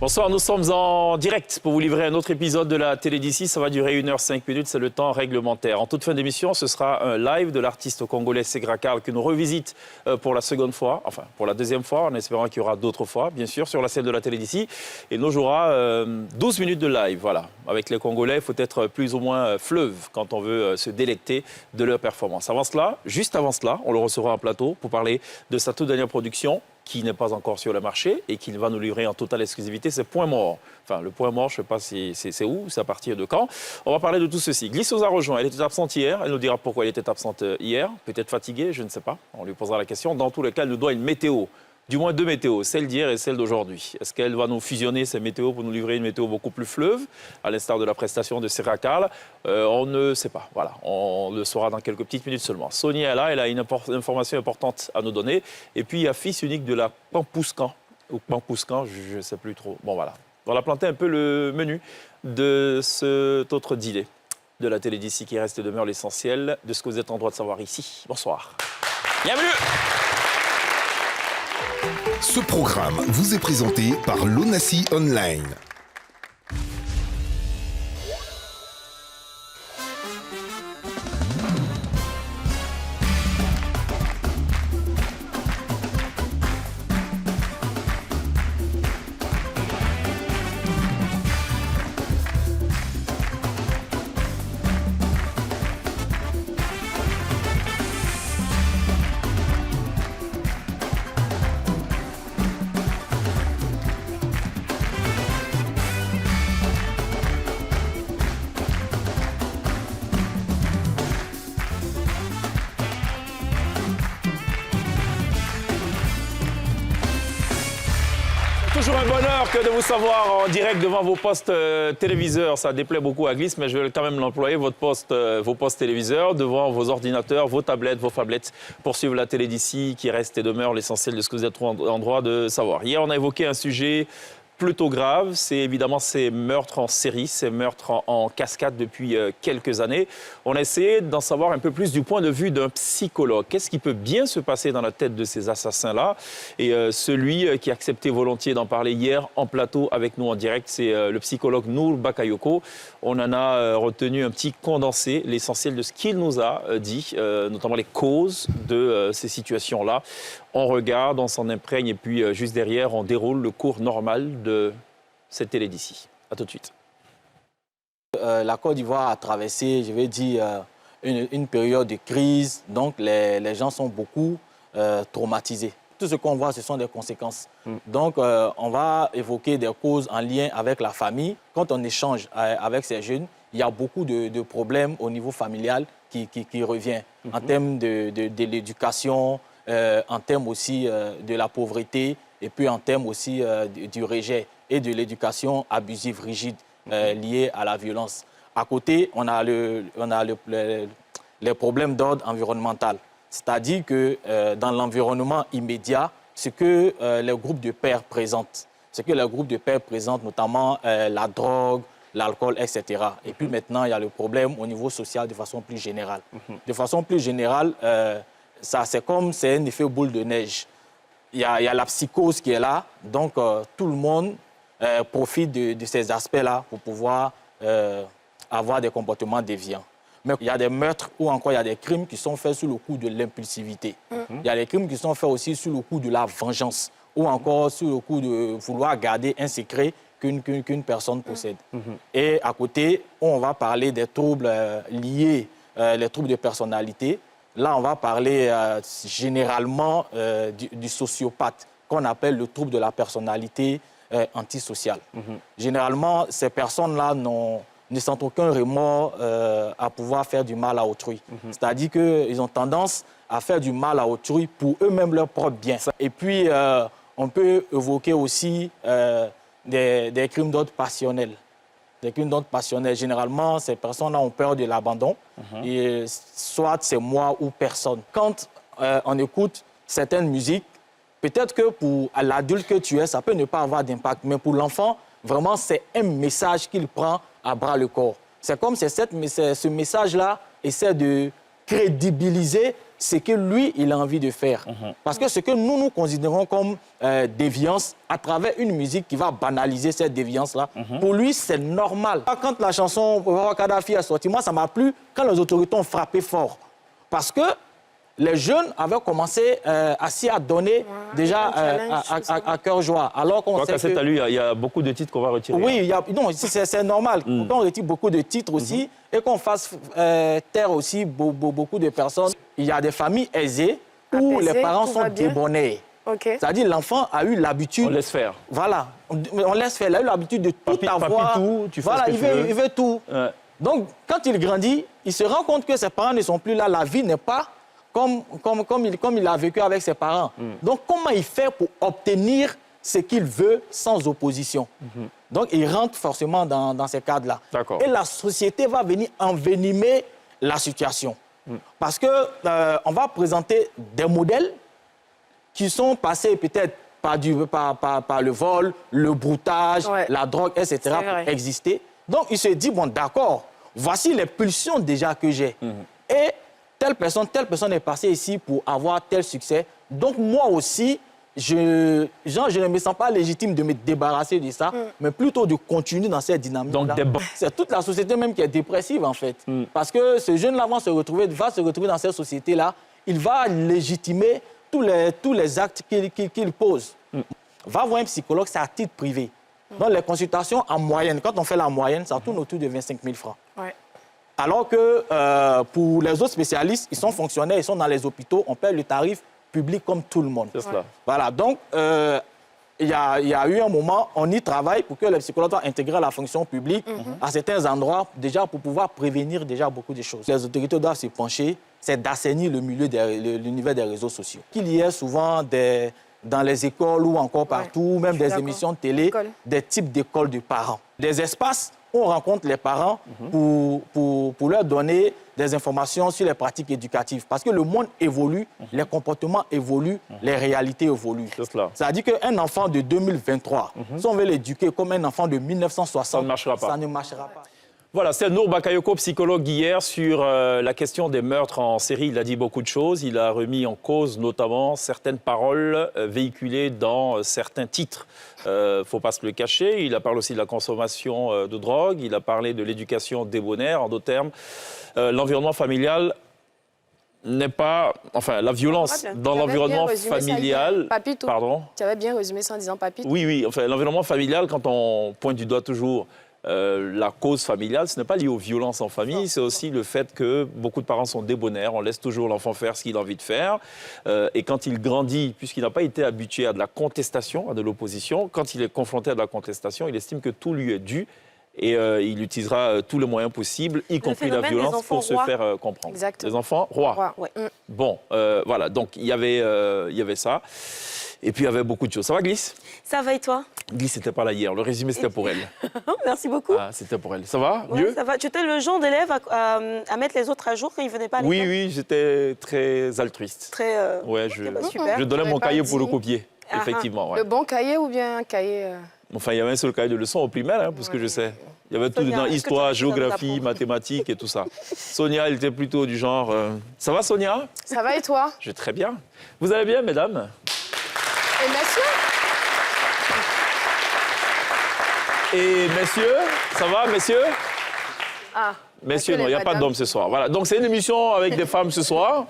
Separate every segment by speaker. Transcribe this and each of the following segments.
Speaker 1: Bonsoir, nous sommes en direct pour vous livrer un autre épisode de la télé d'ici. Ça va durer 1h05, c'est le temps réglementaire. En toute fin d'émission, ce sera un live de l'artiste congolais Segra Karl que nous revisite pour la seconde fois, enfin pour la deuxième fois, en espérant qu'il y aura d'autres fois, bien sûr, sur la scène de la télé d'ici. Et nous jouera 12 minutes de live, voilà. Avec les Congolais, il faut être plus ou moins fleuve quand on veut se délecter de leur performance. Avant cela, juste avant cela, on le recevra en plateau pour parler de sa toute dernière production, qui n'est pas encore sur le marché et qu'il va nous livrer en totale exclusivité, c'est Point Mort. Enfin, le Point Mort, je ne sais pas si c'est où, c'est à partir de quand. On va parler de tout ceci. Gliss nous a rejoint, elle était absente hier, elle nous dira pourquoi elle était absente hier, peut-être fatiguée, je ne sais pas, on lui posera la question. Dans tous les cas, elle nous doit une météo, du moins deux météos, celle d'hier et celle d'aujourd'hui. Est-ce qu'elle va nous fusionner ces météos pour nous livrer une météo beaucoup plus fleuve, à l'instar de la prestation de Segra Karl? On ne sait pas, voilà, on le saura dans quelques petites minutes seulement. Sonia est là, elle a une information importante à nous donner. Et puis il y a fils unique de la Pampouskan, ou Pampouskan, je ne sais plus trop. Bon voilà, on va planter un peu le menu de cet autre dîner de la télé d'ici qui reste et demeure l'essentiel de ce que vous êtes en droit de savoir ici. Bonsoir. Bienvenue.
Speaker 2: Ce programme vous est présenté par l'ONACI Online.
Speaker 1: Toujours un bonheur que de vous savoir en direct devant vos postes téléviseurs. Ça déplaît beaucoup à Gliss, mais je vais quand même l'employer, vos postes téléviseurs, devant vos ordinateurs, vos tablettes, vos phablettes, pour suivre la télé d'ici, qui reste et demeure l'essentiel de ce que vous êtes en droit de savoir. Hier, on a évoqué un sujet plutôt grave, c'est évidemment ces meurtres en série, ces meurtres en cascade depuis quelques années. On a essayé d'en savoir un peu plus du point de vue d'un psychologue. Qu'est-ce qui peut bien se passer dans la tête de ces assassins-là? Et celui qui a accepté volontiers d'en parler hier en plateau avec nous en direct, c'est le psychologue Nour Bakayoko. On en a retenu un petit condensé, l'essentiel de ce qu'il nous a dit, notamment les causes de ces situations-là. On regarde, on s'en imprègne et puis juste derrière, on déroule le cours normal de cette télé d'ici. A tout de suite.
Speaker 3: La Côte d'Ivoire a traversé, je vais dire, une période de crise. Donc, les gens sont beaucoup traumatisés. Tout ce qu'on voit, ce sont des conséquences. Donc, on va évoquer des causes en lien avec la famille. Quand on échange avec ces jeunes, il y a beaucoup de problèmes au niveau familial qui revient en termes de l'éducation, en termes aussi de la pauvreté et puis en termes aussi du rejet et de l'éducation abusive, rigide, liée à la violence. À côté, on a les problèmes d'ordre environnemental. C'est-à-dire que dans l'environnement immédiat, ce que les groupes de pairs présentent, notamment la drogue, l'alcool, etc. Et puis maintenant, il y a le problème au niveau social de façon plus générale. De façon plus générale, c'est comme c'est un effet boule de neige. Il y a la psychose qui est là, donc tout le monde profite de ces aspects-là pour pouvoir avoir des comportements déviants. Mais il y a des meurtres ou encore il y a des crimes qui sont faits sous le coup de l'impulsivité. Il y a des crimes qui sont faits aussi sous le coup de la vengeance ou encore sous le coup de vouloir garder un secret qu'une personne possède. Et à côté, on va parler des troubles liés, les troubles de personnalité. Là, on va parler généralement du sociopathe, qu'on appelle le trouble de la personnalité antisociale. Généralement, ces personnes-là ne sentent aucun remords à pouvoir faire du mal à autrui. C'est-à-dire qu'ils ont tendance à faire du mal à autrui pour eux-mêmes leur propre bien. Et puis, on peut évoquer aussi des crimes d'ordre passionnel. Des crimes d'ordre passionnel. Généralement, ces personnes-là ont peur de l'abandon. Et soit c'est moi ou personne. Quand on écoute certaines musiques, peut-être que pour l'adulte que tu es, ça peut ne pas avoir d'impact. Mais pour l'enfant, vraiment, c'est un message qu'il prend à bras le corps. C'est comme si ce message-là essaie de crédibiliser ce que lui, il a envie de faire. Parce que ce que nous considérons comme déviance, à travers une musique qui va banaliser cette déviance-là, pour lui, c'est normal. Quand la chanson Kadhafi a sorti, moi, ça m'a plu quand les autorités ont frappé fort. Parce que les jeunes avaient commencé à donner déjà à cœur joie. Alors qu'on sait que...
Speaker 1: il y a beaucoup de titres qu'on va retirer.
Speaker 3: Oui, c'est normal. Qu'on retire beaucoup de titres aussi et qu'on fasse taire aussi beaucoup de personnes. Il y a des familles aisées où les parents sont débonnaires.
Speaker 4: Okay.
Speaker 3: C'est-à-dire l'enfant a eu l'habitude...
Speaker 1: On laisse faire.
Speaker 3: Voilà, on laisse faire. Il a eu l'habitude de tout avoir.
Speaker 1: Tout, tu fais
Speaker 3: voilà,
Speaker 1: ce que tu veux.
Speaker 3: Il veut tout.
Speaker 1: Ouais.
Speaker 3: Donc, quand il grandit, il se rend compte que ses parents ne sont plus là. La vie n'est pas comme il a vécu avec ses parents. Donc, comment il fait pour obtenir ce qu'il veut sans opposition? Donc, il rentre forcément dans ces cadres-là. Et la société va venir envenimer la situation. Parce qu'on va présenter des modèles qui sont passés peut-être par le vol, le broutage, la drogue, etc., pour exister. Donc, il se dit, bon, d'accord, voici les pulsions déjà que j'ai. Et telle personne est passée ici pour avoir tel succès. Donc, moi aussi, je ne me sens pas légitime de me débarrasser de ça, mais plutôt de continuer dans cette dynamique-là. C'est toute la société même qui est dépressive, en fait. Parce que ce jeune-là va se retrouver dans cette société-là. Il va légitimer tous les actes qu'il pose. Va voir un psychologue, c'est à titre privé. Donc, les consultations en moyenne, quand on fait la moyenne, ça tourne autour de 25 000 francs. Ouais. Alors que pour les autres spécialistes, ils sont fonctionnaires, ils sont dans les hôpitaux, on paie le tarif public comme tout le monde.
Speaker 1: C'est cela.
Speaker 3: Voilà, donc il y a eu un moment, on y travaille pour que les psychologues soient intégrés à la fonction publique à certains endroits, déjà pour pouvoir prévenir déjà beaucoup de choses. Les autorités doivent se pencher, c'est d'assainir le milieu l'univers des réseaux sociaux. Qu'il y ait souvent dans les écoles ou encore partout, même des émissions de télé, des types d'écoles de parents. Des espaces où on rencontre les parents pour leur donner des informations sur les pratiques éducatives. Parce que le monde évolue, les comportements évoluent, les réalités évoluent. C'est-à-dire qu'un enfant de 2023, si on veut l'éduquer comme un enfant de 1960, ça ne marchera pas.
Speaker 1: Voilà, c'est Nour Bakayoko, psychologue hier, sur la question des meurtres en série. Il a dit beaucoup de choses. Il a remis en cause notamment certaines paroles véhiculées dans certains titres. Faut pas se le cacher. Il a parlé aussi de la consommation de drogue. Il a parlé de l'éducation débonnaire. En d'autres termes, l'environnement familial n'est pas... Enfin, la violence dans l'environnement familial...
Speaker 4: Papito.
Speaker 1: Pardon.
Speaker 4: Tu avais bien résumé ça en disant papito.
Speaker 1: Oui. Enfin, l'environnement familial, quand on pointe du doigt toujours... la cause familiale, ce n'est pas lié aux violences en famille, c'est aussi le fait que beaucoup de parents sont débonnaires, on laisse toujours l'enfant faire ce qu'il a envie de faire. Et quand il grandit, puisqu'il n'a pas été habitué à de la contestation, à de l'opposition, quand il est confronté à de la contestation, il estime que tout lui est dû et il utilisera tous les moyens possibles, y compris la violence, pour se faire comprendre.
Speaker 4: Exactement.
Speaker 1: Les enfants rois. Bon, voilà, donc il y avait ça. Et puis, il y avait beaucoup de choses. Ça va, Glisse?
Speaker 5: Ça va et toi?
Speaker 1: Glisse n'était pas là hier. Le résumé, c'était pour elle.
Speaker 5: Merci beaucoup.
Speaker 1: Ah, c'était pour elle. Ça va? Mieux?
Speaker 5: Ça va. Tu étais le genre d'élève à mettre les autres à jour quand ils ne venaient pas à l'école?
Speaker 1: Oui, j'étais très altruiste.
Speaker 5: Très...
Speaker 1: Ouais,
Speaker 5: super.
Speaker 1: Je donnais mon cahier pour le copier, effectivement. Ouais.
Speaker 4: Le bon cahier ou bien un cahier...
Speaker 1: Enfin, il y avait un seul cahier de leçons au primaire, parce que je sais. Il y avait tout dedans, histoire, géographie, mathématiques et tout ça. Sonia, elle était plutôt du genre... Ça va, Sonia?
Speaker 4: Ça va et toi?
Speaker 1: Je vais très bien. Vous allez bien, mesdames?
Speaker 4: Et messieurs?
Speaker 1: Et messieurs? Ça va, messieurs?
Speaker 4: Ah.
Speaker 1: Messieurs, non, il n'y a pas d'hommes ce soir. Voilà. Donc, c'est une émission avec des femmes ce soir.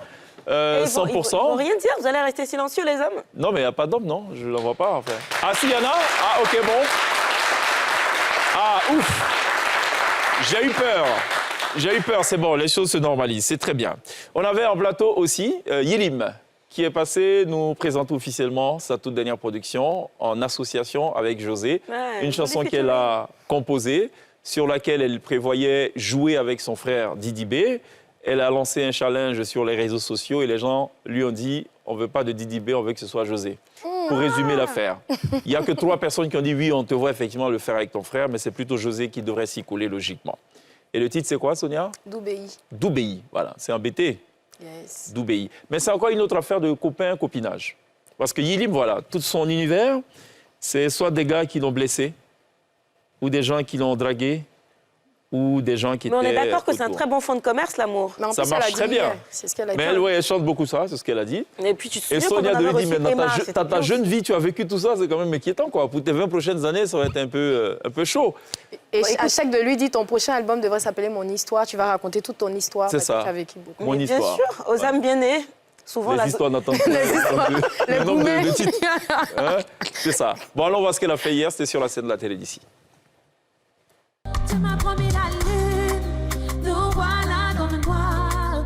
Speaker 1: 100%.
Speaker 5: Ils vont rien dire, vous allez rester silencieux, les hommes?
Speaker 1: Non, mais il n'y a pas d'hommes, non. Je ne l'en vois pas, en fait. Ah, si, il y en a? Ah, OK, bon. Ah, ouf. J'ai eu peur, c'est bon, les choses se normalisent, c'est très bien. On avait en plateau aussi Yelim, qui est passé nous présenter officiellement sa toute dernière production en association avec José. Une chanson qu'elle a composée, sur laquelle elle prévoyait jouer avec son frère Didi B. Elle a lancé un challenge sur les réseaux sociaux et les gens lui ont dit « on ne veut pas de Didi B, on veut que ce soit José ». Pour résumer l'affaire, il n'y a que 3 personnes qui ont dit « oui, on te voit effectivement le faire avec ton frère, mais c'est plutôt José qui devrait s'y coller logiquement ». Et le titre, c'est quoi, Sonia?
Speaker 4: Doubéi.
Speaker 1: Doubéi, voilà, c'est embêté.
Speaker 4: Yes.
Speaker 1: Doubéi. Mais c'est encore une autre affaire de copain-copinage. Parce que Yelim, voilà, tout son univers, c'est soit des gars qui l'ont blessé, ou des gens qui l'ont dragué, ou des gens qui
Speaker 5: Mais on
Speaker 1: étaient
Speaker 5: est d'accord que c'est un
Speaker 1: autour.
Speaker 5: très bon fond de commerce, l'amour.
Speaker 4: Mais en
Speaker 1: Ça
Speaker 4: plus,
Speaker 1: marche
Speaker 4: elle a dit
Speaker 1: très bien.
Speaker 4: hier. C'est ce qu'elle a dit.
Speaker 1: Mais elle, ouais, elle chante beaucoup ça, c'est ce qu'elle a dit.
Speaker 5: Et puis tu te
Speaker 1: Et
Speaker 5: souviens
Speaker 1: Sonia
Speaker 5: quand on
Speaker 1: de
Speaker 5: avait
Speaker 1: lui dit,
Speaker 5: reçu
Speaker 1: mais
Speaker 5: Emma,
Speaker 1: dans
Speaker 5: c'était
Speaker 1: ta
Speaker 5: bien.
Speaker 1: jeune vie, tu as vécu tout ça, c'est quand même inquiétant, quoi. Pour tes 20 prochaines années, ça va être un peu chaud.
Speaker 4: Et
Speaker 5: Bon,
Speaker 4: à
Speaker 5: écoute-
Speaker 4: chaque de lui dit ton prochain album devrait s'appeler Mon histoire. Tu vas raconter toute ton histoire.
Speaker 1: C'est
Speaker 4: parce que
Speaker 1: ça.
Speaker 4: Tu as vécu beaucoup.
Speaker 1: Mon
Speaker 5: Mais
Speaker 1: histoire.
Speaker 5: bien sûr, aux âmes bien nées, souvent
Speaker 1: Les
Speaker 5: la...
Speaker 1: histoires n'attendent plus.
Speaker 4: Les
Speaker 1: Le nombre
Speaker 4: boumets.
Speaker 1: de titres. Hein, c'est ça. Bon, alors on voit ce qu'elle a fait hier, c'était sur la scène de la télé d'ici.
Speaker 6: Tu m'as promis la lune, nous voilà dans le noir.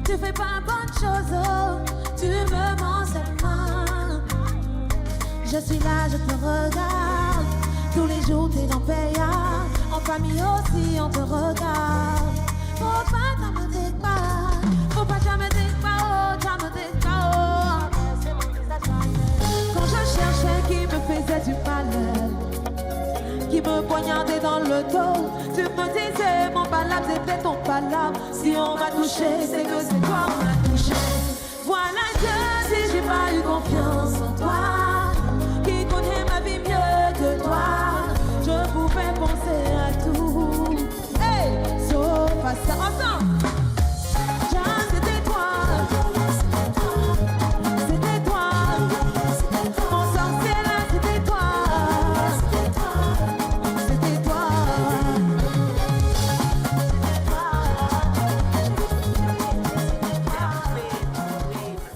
Speaker 6: Tu fais pas bonne chose, oh, tu me mens seulement. Je suis là, je te regarde. Tous les jours t'es dans Paya. En famille aussi, on te regarde. Faut pas t'en me dire pas. Faut pas jamais dire pas, oh, jamais dire pas, oh. Quand je cherchais qui me faisait du malheur, qui me poignardait dans le dos, tu me disais mon palabre c'était ton palabre. Si on m'a touché, c'est que c'est toi on a touché. Voilà que si j'ai pas eu confiance en toi, qui connaît ma vie mieux que toi, je pouvais penser à tout. Hey, sauf à ça. Ensemble. Jeanne, c'était toi. C'était toi. Mon sorcier là, c'était toi. C'était toi.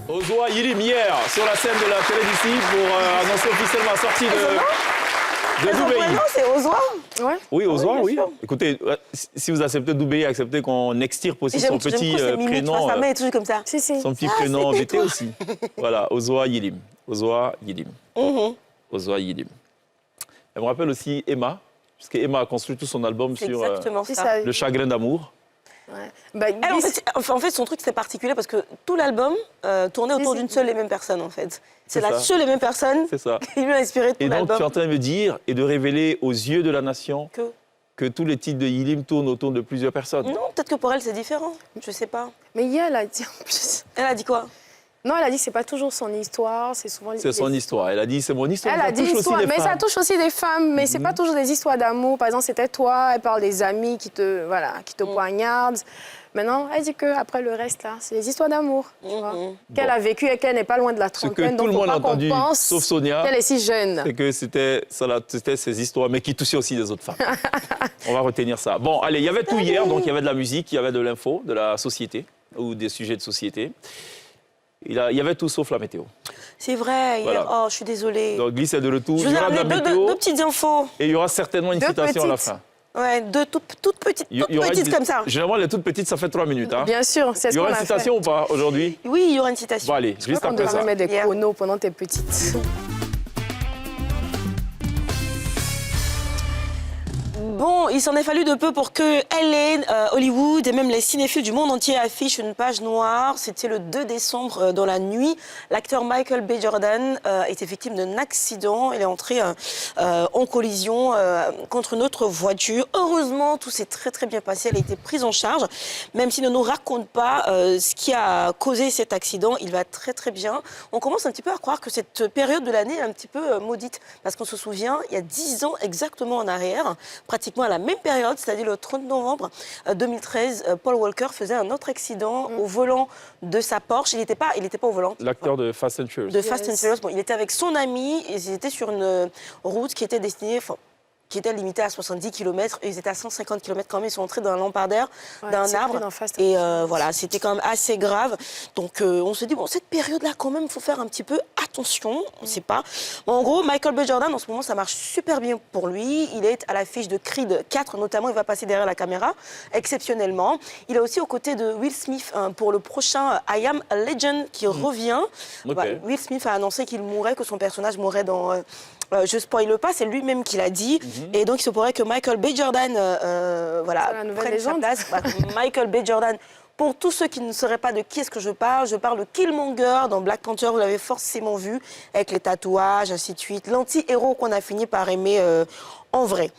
Speaker 1: Ozoa Yirim hier sur la scène de la télé d'ici pour annoncer officiellement la sortie de
Speaker 5: Son
Speaker 1: Doubéi.
Speaker 5: prénom, c'est Ozoa.
Speaker 4: Ouais.
Speaker 1: Oui, Ozoa,
Speaker 5: bien
Speaker 1: oui.
Speaker 5: sûr.
Speaker 1: Écoutez, si vous acceptez Doubéi, acceptez qu'on extirpe aussi son
Speaker 5: J'aime
Speaker 1: petit
Speaker 5: trop ces mimiques,
Speaker 1: prénom.
Speaker 5: sa main est toujours comme ça.
Speaker 4: Si, si.
Speaker 1: Son petit
Speaker 5: Ah,
Speaker 1: prénom
Speaker 5: c'était
Speaker 1: BT
Speaker 5: toi.
Speaker 1: aussi. Voilà, Ozoa Yilim. Ozoa Yilim.
Speaker 5: Mhm.
Speaker 1: Ozoa Yilim. Elle me rappelle aussi Emma, puisque Emma a construit tout son album
Speaker 5: C'est
Speaker 1: sur
Speaker 5: exactement
Speaker 4: Si,
Speaker 5: ça.
Speaker 4: ça-
Speaker 1: le chagrin d'amour.
Speaker 4: Ouais. Bah,
Speaker 5: Elle, en fait, son truc, c'est particulier parce que tout l'album tournait autour d'une seule et même personne, en fait. C'est
Speaker 1: C'est
Speaker 5: la
Speaker 1: ça.
Speaker 5: seule et même personne
Speaker 1: C'est ça.
Speaker 5: qui lui a inspiré tout
Speaker 1: Et donc, tu es en
Speaker 5: l'album.
Speaker 1: train de me dire et de révéler aux yeux de la nation que tous les titres de Yilim tournent autour de plusieurs personnes.
Speaker 5: Non, peut-être que pour elle, c'est différent. Je sais pas.
Speaker 4: Mais hier, elle a dit en plus.
Speaker 5: Elle a dit quoi?
Speaker 4: Non, elle a dit que c'est pas toujours son histoire, c'est souvent.
Speaker 1: C'est son histoire. Elle a dit, c'est mon histoire.
Speaker 4: Elle
Speaker 1: ça
Speaker 4: a dit
Speaker 1: touche aussi
Speaker 4: histoire,
Speaker 1: les
Speaker 4: mais ça
Speaker 1: femmes.
Speaker 4: touche aussi des femmes, mais c'est pas toujours des histoires d'amour. Par exemple, c'était toi, elle parle des amis qui te poignardent. Maintenant, elle dit que après le reste là, c'est des histoires d'amour, tu vois, qu'elle a vécu et qu'elle n'est pas loin de la
Speaker 1: Ce
Speaker 4: trentaine.
Speaker 1: que tout
Speaker 4: donc
Speaker 1: le
Speaker 4: faut
Speaker 1: monde a
Speaker 4: pas qu'on
Speaker 1: entendu,
Speaker 4: pense
Speaker 1: sauf Sonia,
Speaker 4: qu'elle est si jeune.
Speaker 1: c'est que c'était ces histoires, mais qui touchaient aussi des autres femmes. On va retenir ça. Bon, allez, il y avait tout hier, donc il y avait de la musique, il y avait de l'info, de la société, ou des sujets de société. Il y avait tout sauf la météo.
Speaker 5: C'est vrai, hier.
Speaker 1: Voilà.
Speaker 5: Oh, je suis désolée.
Speaker 1: Donc, Glisse est de retour.
Speaker 5: Je
Speaker 1: Il
Speaker 5: vous
Speaker 1: y
Speaker 5: ai
Speaker 1: aura de la
Speaker 5: ramené
Speaker 1: météo
Speaker 5: deux petites infos.
Speaker 1: et il y aura certainement une
Speaker 4: Deux
Speaker 1: citation à la
Speaker 4: petites.
Speaker 1: fin.
Speaker 5: Ouais, deux toutes petites,
Speaker 1: Il y aura
Speaker 5: comme ça.
Speaker 1: Généralement, les toutes petites, ça fait 3 minutes. Hein.
Speaker 4: Bien sûr, c'est
Speaker 1: Il
Speaker 4: ce
Speaker 1: y
Speaker 4: qu'on
Speaker 1: aura
Speaker 4: a
Speaker 1: une
Speaker 4: fait.
Speaker 1: citation ou pas aujourd'hui?
Speaker 5: Oui, il y aura une citation.
Speaker 1: Bon, allez,
Speaker 4: Je
Speaker 1: juste
Speaker 4: crois qu'on
Speaker 1: après
Speaker 4: devrait
Speaker 1: ça.
Speaker 4: mettre des
Speaker 5: Hier.
Speaker 4: chronos pendant tes petites.
Speaker 5: Bon, il s'en est fallu de peu pour que LA, Hollywood et même les cinéphiles du monde entier affichent une page noire. C'était le 2 décembre dans la nuit. L'acteur Michael B. Jordan était victime d'un accident. Il est entré en collision contre une autre voiture. Heureusement, tout s'est très très bien passé. Elle a été prise en charge. Même s'il ne nous raconte pas ce qui a causé cet accident, il va très très bien. On commence un petit peu à croire que cette période de l'année est un petit peu maudite. Parce qu'on se souvient, il y a 10 ans exactement en arrière, pratiquement à la même période, c'est-à-dire le 30 novembre 2013, Paul Walker faisait un autre accident au volant de sa Porsche. Il n'était pas au volant.
Speaker 1: L'acteur de Fast and Furious.
Speaker 5: De Fast and Furious. Bon, il était avec son ami et ils étaient sur une route qui était destinée, qui était limitée à 70 km. Ils étaient à 150 km quand même. Ils sont entrés dans un lampadaire d'un
Speaker 4: c'est
Speaker 5: arbre.
Speaker 4: pris dans Fast and
Speaker 5: Et voilà, c'était quand même assez grave. Donc on se dit, bon, cette période-là, quand même, il faut faire un petit peu attention. On ne sait pas. Bon, en gros, Michael B. Jordan, en ce moment, ça marche super bien pour lui. Il est à l'affiche de Creed 4, notamment. Il va passer derrière la caméra, exceptionnellement. Il est aussi aux côtés de Will Smith pour le prochain I Am a Legend qui revient.
Speaker 1: Ok.
Speaker 5: Voilà, Will Smith a annoncé qu'il mourrait, que son personnage mourrait dans... je spoile pas, c'est lui-même qui l'a dit. Et donc, il se pourrait que Michael B. Jordan voilà,
Speaker 4: C'est la nouvelle
Speaker 5: prenne sa
Speaker 4: légende.
Speaker 5: place. Voilà, Michael B. Jordan, pour tous ceux qui ne sauraient pas de qui est-ce que je parle de Killmonger dans Black Panther, vous l'avez forcément vu, avec les tatouages, ainsi de suite. L'anti-héros qu'on a fini par aimer en vrai.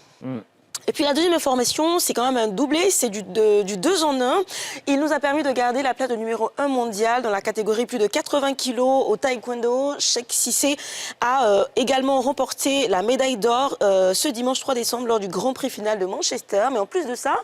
Speaker 5: Et puis la deuxième information, c'est quand même un doublé, c'est du 2 en 1. Il nous a permis de garder la place de numéro 1 mondial dans la catégorie plus de 80 kilos au taekwondo. Cheikh Cissé a également remporté la médaille d'or ce dimanche 3 décembre lors du Grand Prix final de Manchester. Mais en plus de ça,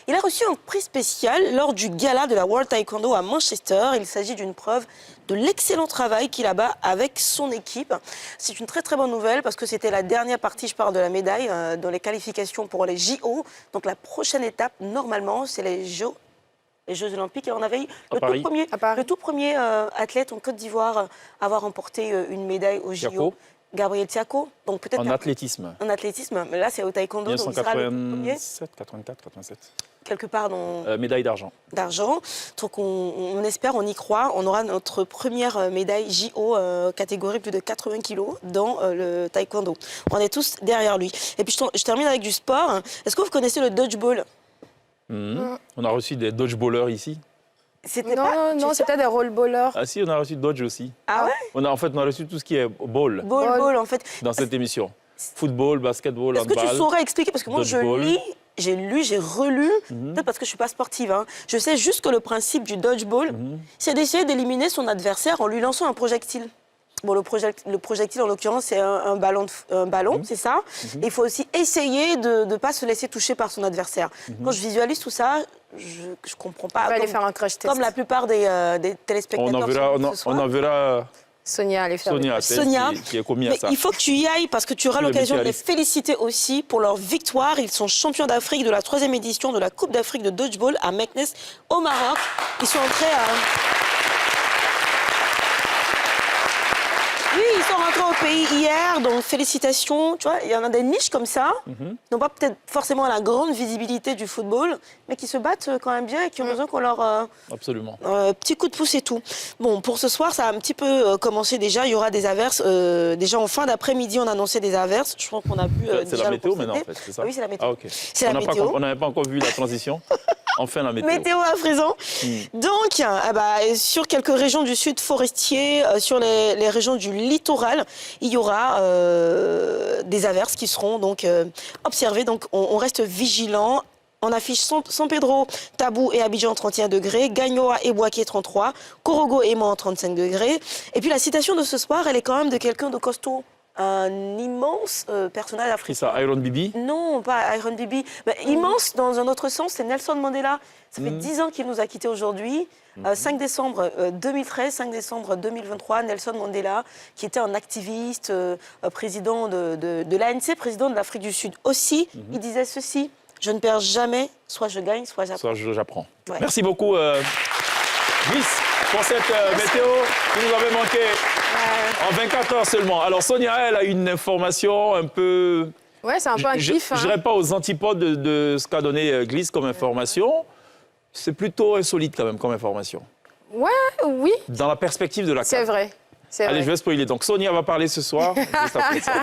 Speaker 5: il a reçu un prix spécial lors du gala de la World Taekwondo à Manchester. Il s'agit d'une preuve de l'excellent travail qu'il a bas avec son équipe. C'est une très très bonne nouvelle parce que c'était la dernière partie, je parle de la médaille, dans les qualifications pour les JO. Donc la prochaine étape, normalement, c'est les Jeux Olympiques. Et on avait eu le tout premier athlète en Côte d'Ivoire à avoir remporté une médaille aux JO.
Speaker 1: Tiako.
Speaker 5: Gabriel Tiako. Donc peut-être
Speaker 1: En athlétisme.
Speaker 5: en athlétisme, mais là c'est au taekwondo, donc il sera le premier,
Speaker 1: 1987, 84, 87.
Speaker 5: quelque part dans...
Speaker 1: Médaille d'argent.
Speaker 5: d'argent. Donc on espère, on y croit, on aura notre première médaille JO catégorie plus de 80 kilos dans le taekwondo. On est tous derrière lui. Et puis je termine avec du sport. Est-ce que vous connaissez le dodgeball?
Speaker 1: On a reçu des dodgeballers ici.
Speaker 5: C'était
Speaker 4: Non, c'était des rollballers.
Speaker 1: Ah si, on a reçu Dodge aussi.
Speaker 5: Ah ouais?
Speaker 1: On a reçu tout ce qui est ball
Speaker 5: Ball, en fait.
Speaker 1: dans cette émission. Football, basketball,
Speaker 5: Est-ce que tu
Speaker 1: handball.
Speaker 5: saurais expliquer? Parce que moi,
Speaker 1: dodgeball.
Speaker 5: j'ai lu, j'ai relu, peut-être parce que je ne suis pas sportive. Hein. Je sais juste que le principe du dodgeball, c'est d'essayer d'éliminer son adversaire en lui lançant un projectile. Bon, le projectile, en l'occurrence, c'est un ballon, c'est ça. Et il faut aussi essayer de ne pas se laisser toucher par son adversaire. Quand je visualise tout ça, je ne comprends pas.
Speaker 4: On va aller faire un crash test.
Speaker 5: Comme la plupart des téléspectateurs.
Speaker 1: On enverra
Speaker 4: Sonia, allez faire
Speaker 1: Sonia,
Speaker 4: le
Speaker 5: Sonia,
Speaker 1: qui est commis à
Speaker 5: mais
Speaker 1: ça.
Speaker 5: il faut que tu y ailles parce que tu auras
Speaker 1: Je suis
Speaker 5: l'occasion de les
Speaker 1: spécialiste.
Speaker 5: féliciter aussi pour leur victoire. Ils sont champions d'Afrique de la 3e édition de la Coupe d'Afrique de Dodgeball à Meknes au Maroc. Ils sont entrés Oui, ils sont rentrés au pays hier, donc félicitations. Tu vois, il y en a des niches comme ça, qui n'ont pas peut-être forcément la grande visibilité du football, mais qui se battent quand même bien et qui ont besoin qu'on leur
Speaker 1: Absolument.
Speaker 5: petit coup de pouce et tout. Bon, pour ce soir, ça a un petit peu commencé déjà. Il y aura des averses. Déjà en fin d'après-midi, on a annoncé des averses. Je pense qu'on a pu
Speaker 1: C'est
Speaker 5: déjà
Speaker 1: la
Speaker 5: le
Speaker 1: météo
Speaker 5: constater.
Speaker 1: maintenant, en fait, c'est ça?
Speaker 5: Oui, c'est la météo.
Speaker 1: Ah, ok.
Speaker 5: C'est la météo.
Speaker 1: On n'avait pas encore vu la transition. Enfin, la météo.
Speaker 5: Météo à présent. Donc, sur quelques régions du sud forestier, sur les régions du littoral, il y aura des averses qui seront donc observées. Donc, on reste vigilant. On affiche San Pedro, Tabou et Abidjan 31 degrés, Gagnoa et Boaké 33, Korogo et Mans 35 degrés. Et puis la citation de ce soir, elle est quand même de quelqu'un de costaud. Un immense personnage
Speaker 1: Qui
Speaker 5: africain.
Speaker 1: ça, Iron Bibi?
Speaker 5: Non, pas Iron Bibi. Mais immense dans un autre sens, c'est Nelson Mandela. Ça fait 10 ans qu'il nous a quittés aujourd'hui. 5 décembre 2013, 5 décembre 2023, Nelson Mandela, qui était un activiste, président de l'ANC, président de l'Afrique du Sud aussi, il disait ceci: je ne perds jamais, soit je gagne, soit j'apprends.
Speaker 1: Soit j'apprends.
Speaker 5: Ouais.
Speaker 1: Merci beaucoup, Miss, pour cette météo qui nous avait manqué en 24 heures seulement. Alors, Sonia, elle a une information un peu...
Speaker 4: Ouais, c'est un peu un kiff.
Speaker 1: Je
Speaker 4: hein.
Speaker 1: dirais pas aux antipodes de ce qu'a donné Gliss comme information. C'est plutôt insolite quand même comme information.
Speaker 4: Ouais, oui,
Speaker 1: Dans la perspective de la
Speaker 4: c'est
Speaker 1: CAN.
Speaker 4: vrai. C'est
Speaker 1: Allez,
Speaker 4: vrai.
Speaker 1: je vais spoiler. Donc, Sonia va parler ce soir. Juste après ça.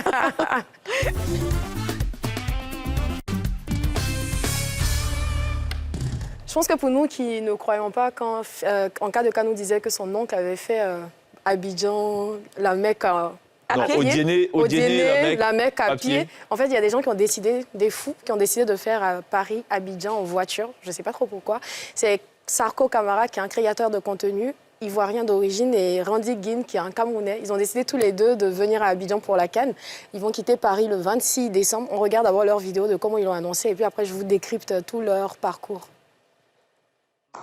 Speaker 4: Je pense que pour nous qui ne croyons pas, quand en cas de cas nous disait que son oncle avait fait Abidjan, la Mecque à
Speaker 1: Non,
Speaker 4: pied.
Speaker 1: au Diéné,
Speaker 4: la Mecque à
Speaker 1: à
Speaker 4: pied.
Speaker 1: pied.
Speaker 4: En fait, il y a des gens qui ont décidé, des fous, qui ont décidé de faire Paris, Abidjan en voiture. Je ne sais pas trop pourquoi. C'est Sarko Camara, qui est un créateur de contenu ivoirien d'origine, et Randy Guin, qui est un Camerounais. Ils ont décidé tous les deux de venir à Abidjan pour la CAN. Ils vont quitter Paris le 26 décembre. On regarde d'abord leur vidéo de comment ils l'ont annoncé, et puis après, je vous décrypte tout leur parcours.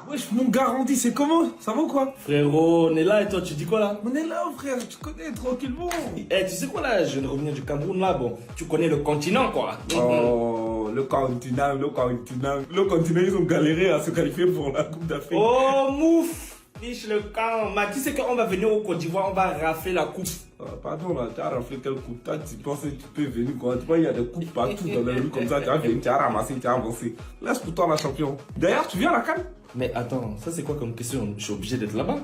Speaker 7: Wesh, mon garanti, c'est comment? Ça va ou quoi?
Speaker 8: Frérot, on est là et toi tu dis quoi là?
Speaker 7: On est là, frère, tu connais tranquillement.
Speaker 8: Eh, tu sais quoi là? Je viens de revenir du Cameroun là, bon, tu connais le continent quoi.
Speaker 7: Oh, le continent, ils ont galéré à se qualifier pour la Coupe d'Afrique.
Speaker 8: Oh, mouf! Fiche le camp. Mais tu sais qu'on va venir au Côte d'Ivoire, on va rafler la coupe.
Speaker 7: Pardon, là, tu as raflé quelle coupe? Toi, tu penses que tu peux venir quoi? Tu vois, il y a des coupes partout dans les rues comme ça, tu as venu, tu as ramassé, tu as avancé. Laisse pour toi la champion. D'ailleurs, tu viens à la CAN?
Speaker 8: Mais attends, ça c'est quoi comme question? Je suis obligé d'être là-bas?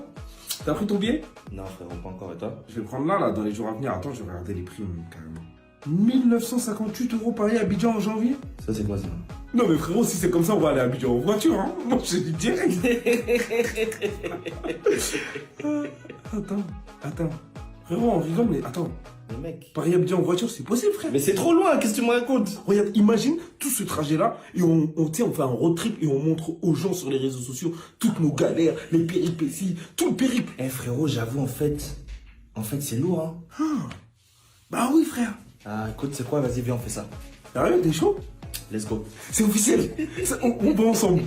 Speaker 7: T'as pris ton billet?
Speaker 8: Non frérot, pas encore et toi?
Speaker 7: Je vais prendre là, dans les jours à venir. Attends, je vais regarder les prix, carrément. 1958 € Paris Abidjan en janvier?
Speaker 8: Ça c'est quoi ça?
Speaker 7: Non mais frérot, si c'est comme ça, on va aller à Abidjan en voiture, hein. Moi, je dis direct. Attends. Frérot, on rigole, mais attends. Mais mec, Paris-Abidjan en voiture, c'est possible, frère.
Speaker 8: Mais c'est trop loin, qu'est-ce que tu me racontes?
Speaker 7: Regarde, imagine tout ce trajet-là et on fait un road trip et on montre aux gens sur les réseaux sociaux toutes nos galères, les péripéties, tout le périple.
Speaker 8: Eh frérot, j'avoue, en fait, c'est lourd, hein.
Speaker 7: Bah oui, frère.
Speaker 8: Ah, écoute, c'est quoi? Vas-y, viens, on fait ça.
Speaker 7: Sérieux, t'es chaud?
Speaker 8: Let's go.
Speaker 7: C'est officiel. On va ensemble.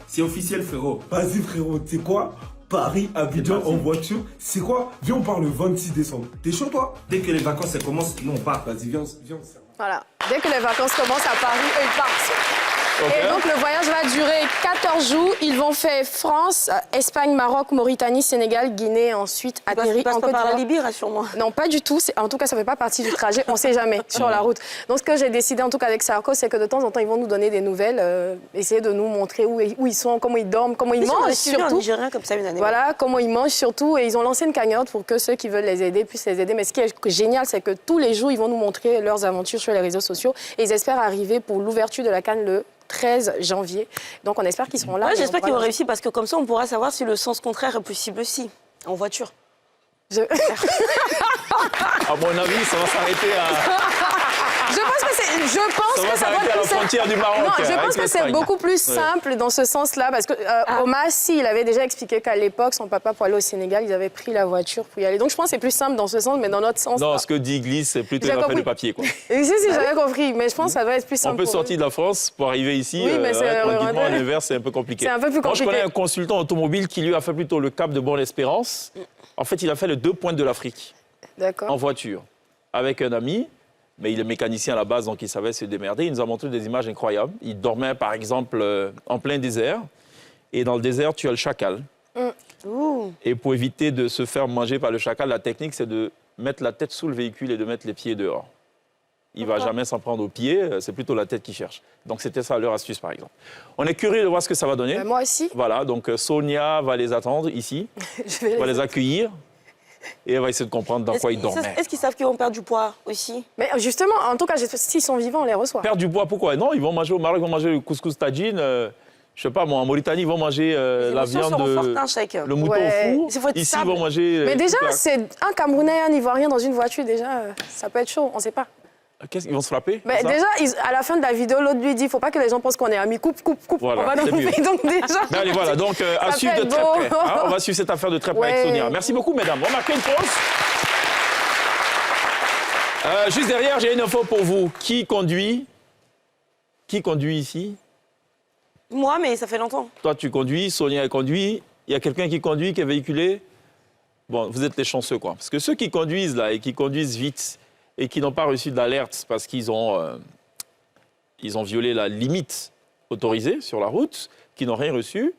Speaker 8: C'est officiel, frérot.
Speaker 7: Vas-y, frérot, tu sais quoi? Paris-Abidjan en voiture, c'est quoi? Viens, on part le 26 décembre. T'es chaud, toi?
Speaker 8: Dès que les vacances elles commencent, nous on part.
Speaker 7: Vas-y, viens.
Speaker 4: Voilà. Dès que les vacances commencent à Paris, eux, ils partent.
Speaker 1: Ok.
Speaker 4: Et donc, le voyage va durer 14 jours. Ils vont faire France, Espagne, Maroc, Mauritanie, Sénégal, Guinée, ensuite
Speaker 5: Tu
Speaker 4: atterrir
Speaker 5: passes
Speaker 4: en
Speaker 5: pas
Speaker 4: Côte
Speaker 5: par la
Speaker 4: d'Ivoire.
Speaker 5: Libye, rassure-moi.
Speaker 4: Non, pas du tout. En tout cas, ça ne fait pas partie du trajet. On ne sait jamais sur la route. Donc, ce que j'ai décidé, en tout cas avec Sarko, c'est que de temps en temps, ils vont nous donner des nouvelles, essayer de nous montrer où ils sont, comment ils dorment, comment ils
Speaker 5: Mais si, on
Speaker 4: mangent
Speaker 5: a suivi un
Speaker 4: surtout.
Speaker 5: Nigérien comme ça une année.
Speaker 4: Voilà, comment ils mangent surtout. Et ils ont lancé une cagnotte pour que ceux qui veulent les aider puissent les aider. Mais ce qui est génial, c'est que tous les jours, ils vont nous montrer leurs aventures sur les réseaux sociaux. Et ils espèrent arriver pour l'ouverture de la CAN le 13 janvier. Donc, on espère qu'ils seront là.
Speaker 5: Ouais,
Speaker 4: et on
Speaker 5: j'espère
Speaker 4: pourra
Speaker 5: qu'ils vont
Speaker 4: leur-
Speaker 5: réussir parce que comme ça, on pourra savoir si le sens contraire est possible aussi, en voiture.
Speaker 4: Je...
Speaker 1: À mon avis, ça va s'arrêter à...
Speaker 4: Je pense que
Speaker 1: Ça va
Speaker 4: ça va
Speaker 1: s'arrêter à la
Speaker 4: être plus
Speaker 1: frontière du Maroc.
Speaker 4: Non, je
Speaker 1: avec
Speaker 4: pense que c'est
Speaker 1: l'Espagne.
Speaker 4: beaucoup plus simple dans ce sens-là, parce que Omar, si, il avait déjà expliqué qu'à l'époque, son papa, pour aller au Sénégal, ils avaient pris la voiture pour y aller. Donc je pense que c'est plus simple dans ce sens, mais dans notre sens.
Speaker 1: Non, ce que dit Glisse, c'est plutôt
Speaker 4: J'ai
Speaker 1: une affaire
Speaker 4: compris.
Speaker 1: de papier, quoi.
Speaker 4: Et si, j'avais compris, mais je pense que ça doit être plus simple.
Speaker 1: On peut
Speaker 4: pour
Speaker 1: sortir de la France pour arriver ici.
Speaker 4: Oui, mais c'est
Speaker 1: tranquillement,
Speaker 4: vraiment-
Speaker 1: à l'inverse, c'est un peu compliqué.
Speaker 4: C'est un peu plus
Speaker 1: Moi, je
Speaker 4: compliqué.
Speaker 1: connais un consultant automobile qui lui a fait plutôt le cap de Bonne-Espérance. En fait, il a fait les 2 pointes de l'Afrique
Speaker 4: eux. D'accord.
Speaker 1: en voiture avec un ami. Mais il est mécanicien à la base, donc il savait se démerder. Il nous a montré des images incroyables. Il dormait, par exemple, en plein désert. Et dans le désert, tu as le chacal.
Speaker 5: Ouh.
Speaker 1: Et pour éviter de se faire manger par le chacal, la technique, c'est de mettre la tête sous le véhicule et de mettre les pieds dehors. Il ne va jamais s'en prendre aux pieds, c'est plutôt la tête qui cherche. Donc c'était ça leur astuce, par exemple. On est curieux de voir ce que ça va donner.
Speaker 4: Moi aussi,
Speaker 1: Voilà, donc Sonia va les attendre ici,
Speaker 4: je vais
Speaker 1: va les accueillir et elle va essayer de comprendre dans quoi ils dormaient.
Speaker 5: Est-ce qu'ils savent qu'ils vont perdre du poids aussi?
Speaker 4: Mais justement, en tout cas, s'ils sont vivants, on les reçoit.
Speaker 1: Perdre du poids, pourquoi? Non, ils vont manger au Maroc, ils vont manger le couscous tagine. Je sais pas, moi, en Mauritanie, ils vont manger
Speaker 5: Les
Speaker 1: la
Speaker 5: émotions
Speaker 1: viande
Speaker 5: seront
Speaker 1: de
Speaker 5: fortes, hein, chacun.
Speaker 1: le mouton
Speaker 4: Ouais.
Speaker 1: au
Speaker 5: Il faut
Speaker 1: four.
Speaker 5: être
Speaker 1: Ici, ils
Speaker 5: stable.
Speaker 1: vont manger.
Speaker 4: Mais déjà,
Speaker 1: toute la-
Speaker 4: c'est un Camerounais, un Ivoirien dans une voiture, déjà, ça peut être chaud, on ne sait pas.
Speaker 1: Qu'est-ce qu'ils vont se frapper?
Speaker 4: Mais
Speaker 1: c'est ça
Speaker 4: déjà, à la fin de la vidéo, l'autre lui dit, il ne faut pas que les gens pensent qu'on est amis. Coupe.
Speaker 1: Voilà,
Speaker 4: on va dans
Speaker 1: c'est mieux.
Speaker 4: Donc déjà,
Speaker 1: Mais allez, voilà, donc à
Speaker 4: Ça
Speaker 1: suivre
Speaker 4: peut
Speaker 1: de
Speaker 4: être
Speaker 1: très
Speaker 4: beau.
Speaker 1: près. Hein, on va suivre cette affaire de très près avec
Speaker 4: Ouais.
Speaker 1: Sonia. Merci beaucoup, mesdames. On va marquer une pause. Juste derrière, j'ai une info pour vous. Qui conduit ici?
Speaker 5: Moi, mais ça fait longtemps.
Speaker 1: Toi, tu conduis, Sonia elle conduit. Il y a quelqu'un qui conduit, qui est véhiculé? Bon, vous êtes les chanceux, quoi. Parce que ceux qui conduisent, là, et qui conduisent vite, et qui n'ont pas reçu d'alerte parce qu'ils ont violé la limite autorisée sur la route, qui n'ont rien reçu,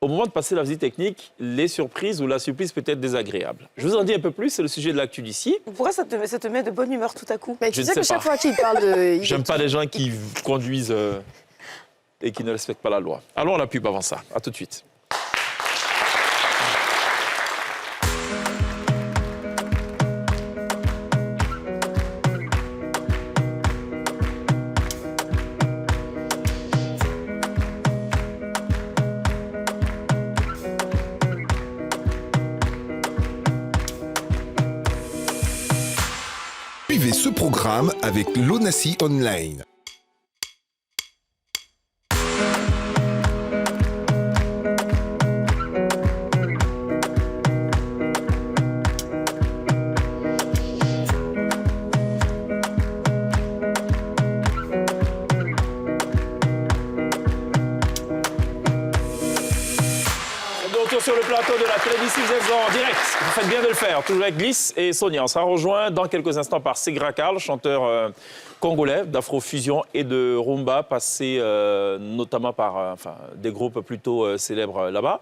Speaker 1: au moment de passer la visite technique, les surprises ou la surprise peut être désagréable. Je vous en dis un peu plus, c'est le sujet de l'actu d'ici.
Speaker 5: Pourquoi ça te met de bonne humeur tout à coup?
Speaker 4: mais
Speaker 1: Je
Speaker 4: tu
Speaker 1: ne
Speaker 4: sais
Speaker 1: sais
Speaker 4: que chaque
Speaker 1: pas.
Speaker 4: fois qu'il parle de...
Speaker 1: J'aime pas les gens qui conduisent et qui ne respectent pas la loi. Allons à la pub avant ça. À tout de suite.
Speaker 2: Suivez ce programme avec l'ONACI Online.
Speaker 1: De retour sur le plateau de la télévision en direct. Vous faites bien de le faire. Toujours avec Glisse et Sonia. On sera rejoint dans quelques instants par Segra Karl, chanteur congolais d'afrofusion et de rumba, passé notamment par des groupes plutôt célèbres là-bas,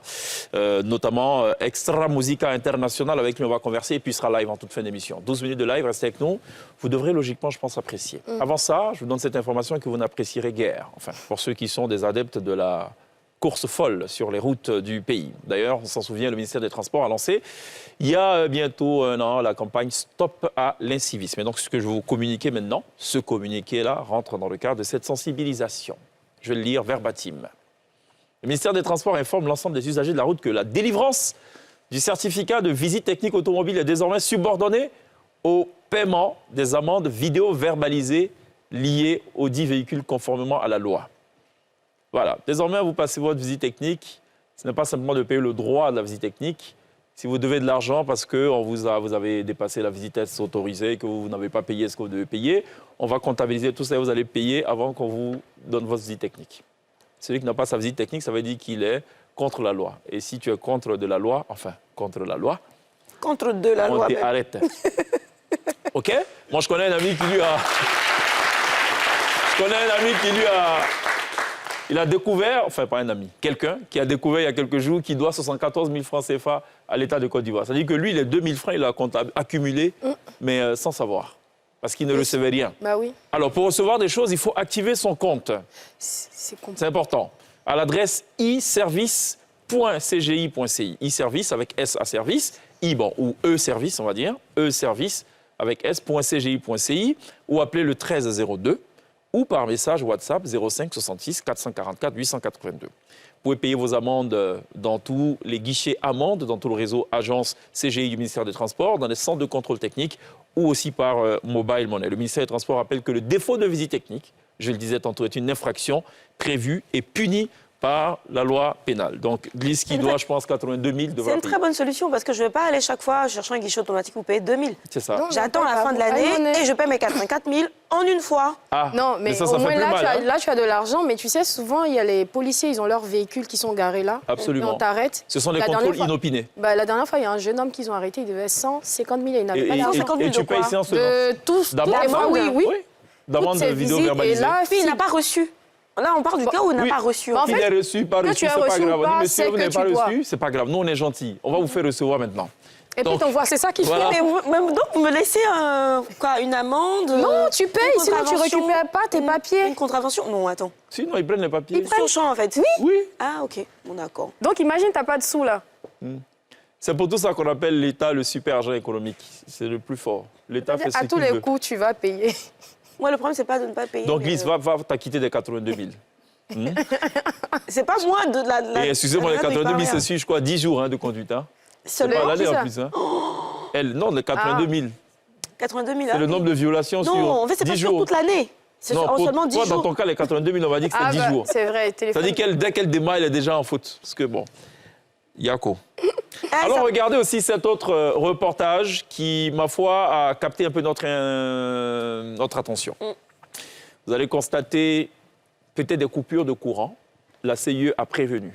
Speaker 1: notamment Extra Musica International, avec lui on va converser et puis il sera live en toute fin d'émission. 12 minutes de live, restez avec nous. Vous devrez logiquement, je pense, apprécier. Avant ça, je vous donne cette information que vous n'apprécierez guère. Enfin, pour ceux qui sont des adeptes de la course folle sur les routes du pays. D'ailleurs, on s'en souvient, le ministère des Transports a lancé il y a bientôt un an la campagne Stop à l'incivisme. Et donc, ce que je vais vous communiquer maintenant, ce communiqué-là rentre dans le cadre de cette sensibilisation. Je vais le lire verbatim. Le ministère des Transports informe l'ensemble des usagers de la route que la délivrance du certificat de visite technique automobile est désormais subordonnée au paiement des amendes vidéo verbalisées liées aux 10 véhicules conformément à la loi. Voilà. Désormais, vous passez votre visite technique. Ce n'est pas simplement de payer le droit de la visite technique. Si vous devez de l'argent parce que vous avez dépassé la vitesse autorisée et que vous n'avez pas payé ce que vous devez payer, on va comptabiliser tout ça et vous allez payer avant qu'on vous donne votre visite technique. Celui qui n'a pas sa visite technique, ça veut dire qu'il est contre la loi. Et si tu es contre de la loi, contre la loi,
Speaker 5: Contre de la
Speaker 1: on
Speaker 5: loi.
Speaker 1: t'arrête. OK? Moi, je connais un ami qui lui a... Il a découvert, pas un ami, quelqu'un qui a découvert il y a quelques jours qu'il doit 74 000 francs CFA à l'État de Côte d'Ivoire. C'est-à-dire que lui, les 2 000 francs, il a accumulé, mais sans savoir, parce qu'il ne recevait rien.
Speaker 4: Bah oui,
Speaker 1: Alors, pour recevoir des choses, il faut activer son compte.
Speaker 4: c'est compliqué.
Speaker 1: C'est important. À l'adresse iservice.cgi.ci. iService avec S à service, ou E-service, on va dire, E-service avec S.cgi.ci, ou appelez le 1302, ou par message WhatsApp 05 66 444 882. Vous pouvez payer vos amendes dans tous les guichets amendes, dans tout le réseau agence CGI du ministère des Transports, dans les centres de contrôle technique ou aussi par mobile money. Le ministère des Transports rappelle que le défaut de visite technique, je le disais tantôt, est une infraction prévue et punie par la loi pénale. Donc, Gliss qui doit, je pense, 82 000 devra
Speaker 5: C'est une
Speaker 1: payer.
Speaker 5: très bonne solution parce que je ne vais pas aller chaque fois chercher un guichet automatique pour payer 2 000.
Speaker 1: C'est ça.
Speaker 4: Non,
Speaker 5: J'attends la fin de l'année et je paie mes 84 000 en une fois.
Speaker 1: Ah,
Speaker 4: Non, mais
Speaker 1: ça
Speaker 4: au
Speaker 1: fait
Speaker 4: moins
Speaker 1: plus
Speaker 4: là,
Speaker 1: mal,
Speaker 4: là, tu as de l'argent, mais tu sais, souvent, il y a les policiers, ils ont leurs véhicules qui sont garés là.
Speaker 1: Absolument.
Speaker 4: Et on t'arrête.
Speaker 1: Ce sont les
Speaker 4: La
Speaker 1: contrôles
Speaker 4: dernière fois-
Speaker 1: inopinés.
Speaker 4: La dernière fois, il y a un jeune homme qu'ils ont arrêté, il devait 150 000 et il n'avait pas d'argent.
Speaker 5: 150 000
Speaker 1: et tu
Speaker 5: de quoi?
Speaker 1: payes séance tenante.
Speaker 4: De tous les
Speaker 1: D'amende,
Speaker 4: fois, oui.
Speaker 1: Oui. D'amende
Speaker 4: Toutes
Speaker 1: de
Speaker 4: ces
Speaker 1: vidéo
Speaker 4: visites,
Speaker 1: verbalisée.
Speaker 4: et là,
Speaker 5: Puis il
Speaker 4: si-
Speaker 5: n'a pas reçu. Là, on parle du cas où il n'a
Speaker 1: Oui.
Speaker 5: pas reçu.
Speaker 4: Bah, en
Speaker 1: Qu'il
Speaker 4: fait,
Speaker 1: ait reçu, pas
Speaker 4: que
Speaker 1: reçu,
Speaker 4: tu as
Speaker 1: c'est pas
Speaker 4: reçu ou
Speaker 1: grave. On dit,
Speaker 4: pas,
Speaker 1: monsieur,
Speaker 4: c'est
Speaker 1: vous n'avez
Speaker 4: que
Speaker 1: pas
Speaker 4: tu dois.
Speaker 1: reçu, c'est pas grave. Nous, on est gentils. On va vous faire recevoir maintenant.
Speaker 4: Et puis
Speaker 1: Donc,
Speaker 4: t'envoies, c'est ça qui
Speaker 1: voilà.
Speaker 4: fait.
Speaker 5: Donc, vous me laissez une amende
Speaker 4: Non, tu payes,
Speaker 5: une
Speaker 4: sinon tu
Speaker 5: contravention,
Speaker 4: récupères pas tes papiers.
Speaker 5: Une contravention? Non, attends.
Speaker 1: Sinon, ils prennent les papiers.
Speaker 5: Sur champ, en fait.
Speaker 1: Oui.
Speaker 5: Ah, ok. Bon, d'accord.
Speaker 4: Donc imagine, t'as pas de sous là.
Speaker 1: C'est pour tout ça qu'on appelle l'État le super agent économique. C'est le plus fort. L'État fait ce
Speaker 4: À
Speaker 1: qu'il
Speaker 4: tous les
Speaker 1: veut.
Speaker 4: coups, tu vas payer.
Speaker 5: Moi, le problème, c'est pas de ne pas payer.
Speaker 1: Donc,
Speaker 5: mais,
Speaker 1: Gliss, va t'acquitter des 82 000.
Speaker 5: C'est pas moi de la.
Speaker 1: Et excusez-moi, les
Speaker 5: la
Speaker 1: 82 000,
Speaker 5: déclarer.
Speaker 1: c'est sûr, je crois, 10 jours de conduite. Hein. C'est
Speaker 5: Seulement
Speaker 1: pas l'année
Speaker 4: qui
Speaker 1: en
Speaker 4: ça
Speaker 1: plus. Hein. Elle, non, les 82 000.
Speaker 5: 82 000.
Speaker 1: C'est le nombre de violations sur
Speaker 5: Non, en fait, c'est
Speaker 1: 10
Speaker 5: pas sur
Speaker 1: jours.
Speaker 5: toute l'année. C'est
Speaker 1: Non,
Speaker 5: en seulement 10
Speaker 1: toi,
Speaker 5: jours.
Speaker 1: dans ton cas, les 82 000, on va dire que c'est 10 jours.
Speaker 4: C'est vrai, téléphone.
Speaker 1: Ça dit qu'elle, dès qu'elle démarre, elle est déjà en faute. Parce que bon, Yako.
Speaker 5: Ah,
Speaker 1: Alors,
Speaker 5: ça-
Speaker 1: regardez aussi cet autre reportage qui, ma foi, a capté un peu notre attention. Vous allez constater peut-être des coupures de courant. La CIE a prévenu,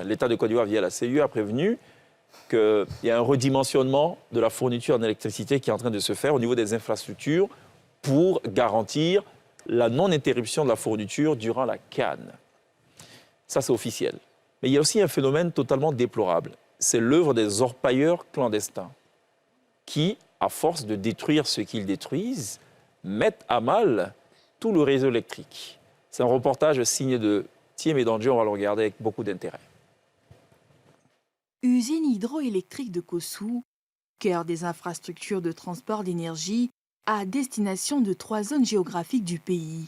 Speaker 1: l'État de Côte d'Ivoire via la CIE a prévenu qu'il y a un redimensionnement de la fourniture en électricité qui est en train de se faire au niveau des infrastructures pour garantir la non-interruption de la fourniture durant la canne. Ça, c'est officiel. Mais il y a aussi un phénomène totalement déplorable. C'est l'œuvre des orpailleurs clandestins qui, à force de détruire ce qu'ils détruisent, mettent à mal tout le réseau électrique. C'est un reportage signé de Thiem et Dandier, on va le regarder avec beaucoup d'intérêt.
Speaker 9: Usine hydroélectrique de Kossou, cœur des infrastructures de transport d'énergie à destination de 3 zones géographiques du pays,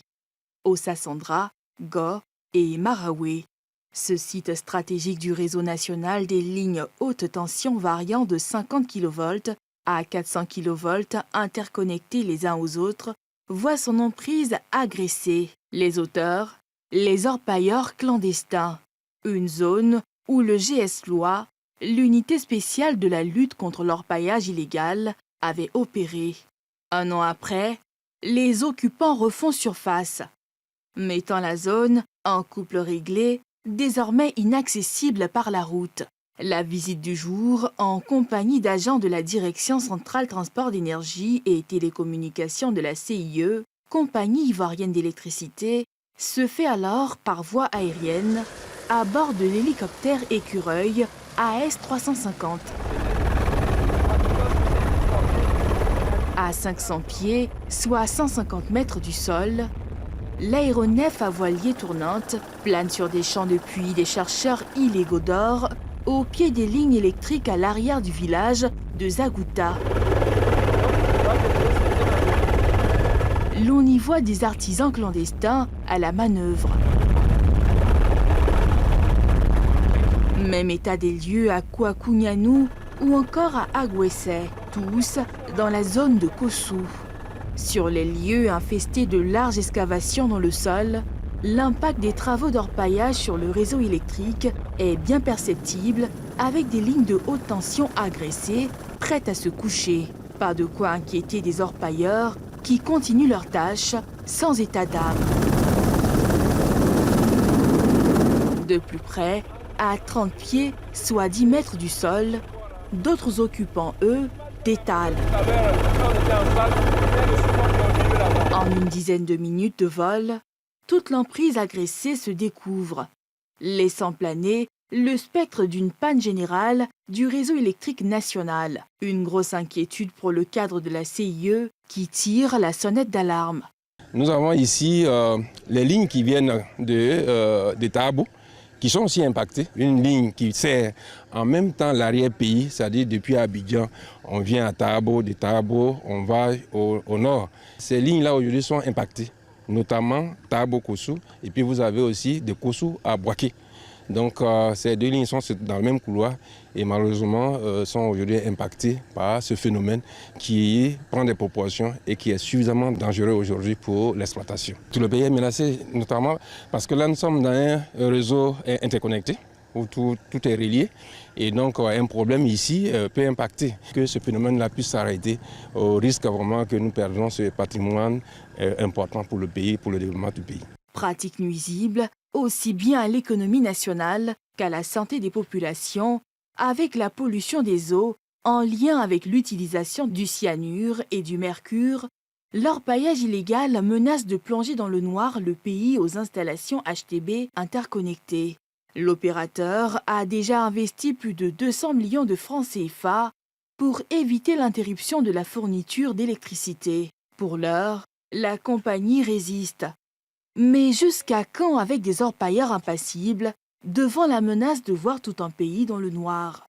Speaker 9: Ossasandra, Go et Maraoué. Ce site stratégique du réseau national des lignes haute tension variant de 50 kV à 400 kV interconnectés les uns aux autres voit son emprise agressée. Les auteurs, les orpailleurs clandestins, une zone où le GS-Loi, l'unité spéciale de la lutte contre l'orpaillage illégal, avait opéré. 1 an après, les occupants refont surface, mettant la zone en couple réglé, désormais inaccessible par la route. La visite du jour, en compagnie d'agents de la Direction centrale transport d'énergie et télécommunications de la CIE, Compagnie ivoirienne d'électricité, se fait alors par voie aérienne à bord de l'hélicoptère Écureuil AS-350. À 500 pieds, soit 150 mètres du sol, l'aéronef à voilier tournante plane sur des champs de puits des chercheurs illégaux d'or au pied des lignes électriques à l'arrière du village de Zagouta. L'on y voit des artisans clandestins à la manœuvre. Même état des lieux à Kouakounianou ou encore à Agouessé, tous dans la zone de Kossou. Sur les lieux infestés de larges excavations dans le sol, l'impact des travaux d'orpaillage sur le réseau électrique est bien perceptible avec des lignes de haute tension agressées, prêtes à se coucher. Pas de quoi inquiéter des orpailleurs qui continuent leur tâche sans état d'âme. De plus près, à 30 pieds, soit 10 mètres du sol, d'autres occupants, eux, d'étalent. En une dizaine de minutes de vol, toute l'emprise agressée se découvre, laissant planer le spectre d'une panne générale du réseau électrique national. Une grosse inquiétude pour le cadre de la CIE qui tire la sonnette d'alarme.
Speaker 10: Nous avons ici les lignes qui viennent de Tabo, qui sont aussi impactées. Une ligne qui sert en même temps l'arrière-pays, c'est-à-dire depuis Abidjan, on vient à Tabo, de Tabo, on va au nord. Ces lignes-là aujourd'hui sont impactées, notamment Tabo-Kossou, et puis vous avez aussi de Kossou à Boaké. Donc ces deux lignes sont dans le même couloir et malheureusement sont aujourd'hui impactées par ce phénomène qui prend des proportions et qui est suffisamment dangereux aujourd'hui pour l'exploitation. Tout le pays est menacé, notamment parce que là nous sommes dans un réseau interconnecté où tout est relié et donc un problème ici peut impacter que ce phénomène-là puisse s'arrêter au risque vraiment que nous perdons ce patrimoine important pour le pays, pour le développement du pays.
Speaker 9: Pratique nuisible aussi bien à l'économie nationale qu'à la santé des populations, avec la pollution des eaux en lien avec l'utilisation du cyanure et du mercure, l'orpaillage illégal menace de plonger dans le noir le pays aux installations HTB interconnectées. L'opérateur a déjà investi plus de 200 millions de francs CFA pour éviter l'interruption de la fourniture d'électricité. Pour l'heure, la compagnie résiste. Mais jusqu'à quand avec des orpailleurs impassibles devant la menace de voir tout un pays dans le noir?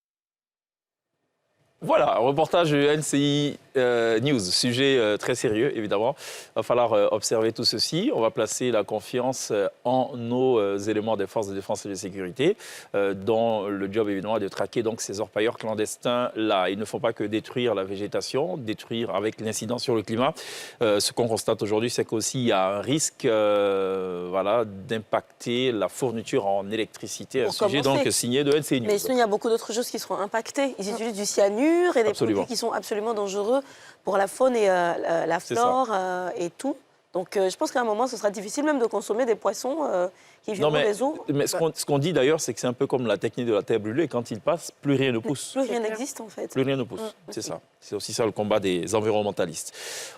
Speaker 1: Voilà, un reportage NCI News, sujet très sérieux évidemment. Il va falloir observer tout ceci. On va placer la confiance en nos éléments des forces de défense et de sécurité, dont le job évidemment est de traquer donc ces orpailleurs clandestins là. Il ne faut pas que détruire la végétation, détruire avec l'incidence sur le climat. Ce qu'on constate aujourd'hui, c'est qu'aussi il y a un risque voilà, d'impacter la fourniture en électricité, un sujet donc signé de NCI News.
Speaker 5: Mais sinon, il y a beaucoup d'autres choses qui seront impactées. Ils utilisent du cyanure et des produits qui sont absolument dangereux pour la faune et la flore et tout. Donc je pense qu'à un moment, ce sera difficile même de consommer des poissons qui vivent dans les eaux.
Speaker 1: Mais ce qu'on dit d'ailleurs, c'est que c'est un peu comme la technique de la terre brûlée. Quand il passe, plus rien ne pousse.
Speaker 5: Plus rien n'existe en fait.
Speaker 1: Plus rien ne pousse, c'est ça. C'est aussi ça le combat des environnementalistes.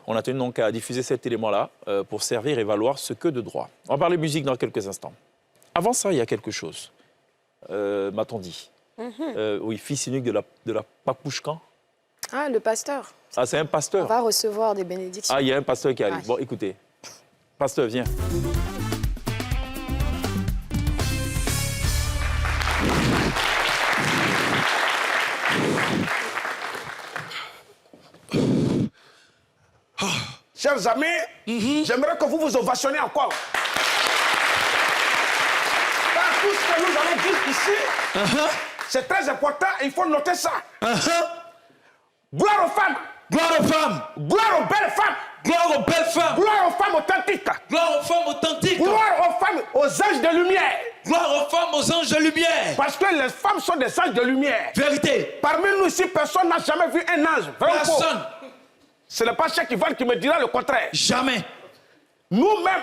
Speaker 1: On a tenu donc à diffuser cet élément-là pour servir et valoir ce que de droit. On va parler musique dans quelques instants. Avant ça, il y a quelque chose, m'a-t-on dit. Oui, fils unique de la Papouchkan.
Speaker 4: Ah, le pasteur.
Speaker 1: Ah, c'est un pasteur.
Speaker 4: On va recevoir des bénédictions.
Speaker 1: Ah, il y a un pasteur qui arrive. Bon, écoutez. Pasteur, viens.
Speaker 11: Chers amis, j'aimerais que vous vous ovationniez encore. Car tout ce que nous allons dire ici, c'est très important et il faut noter ça. Gloire aux femmes.
Speaker 8: Gloire aux femmes.
Speaker 11: Gloire aux belles femmes.
Speaker 8: Gloire aux belles femmes.
Speaker 11: Gloire aux femmes authentiques.
Speaker 8: Gloire aux femmes authentiques.
Speaker 11: Gloire aux femmes, aux anges de lumière.
Speaker 8: Gloire aux femmes, aux anges de lumière.
Speaker 11: Parce que les femmes sont des anges de lumière.
Speaker 8: Vérité.
Speaker 11: Parmi nous ici, personne n'a jamais vu un ange.
Speaker 8: Personne.
Speaker 11: Ce n'est pas Cheikh Ivan qui me dira le contraire.
Speaker 8: Jamais.
Speaker 11: Nous-mêmes,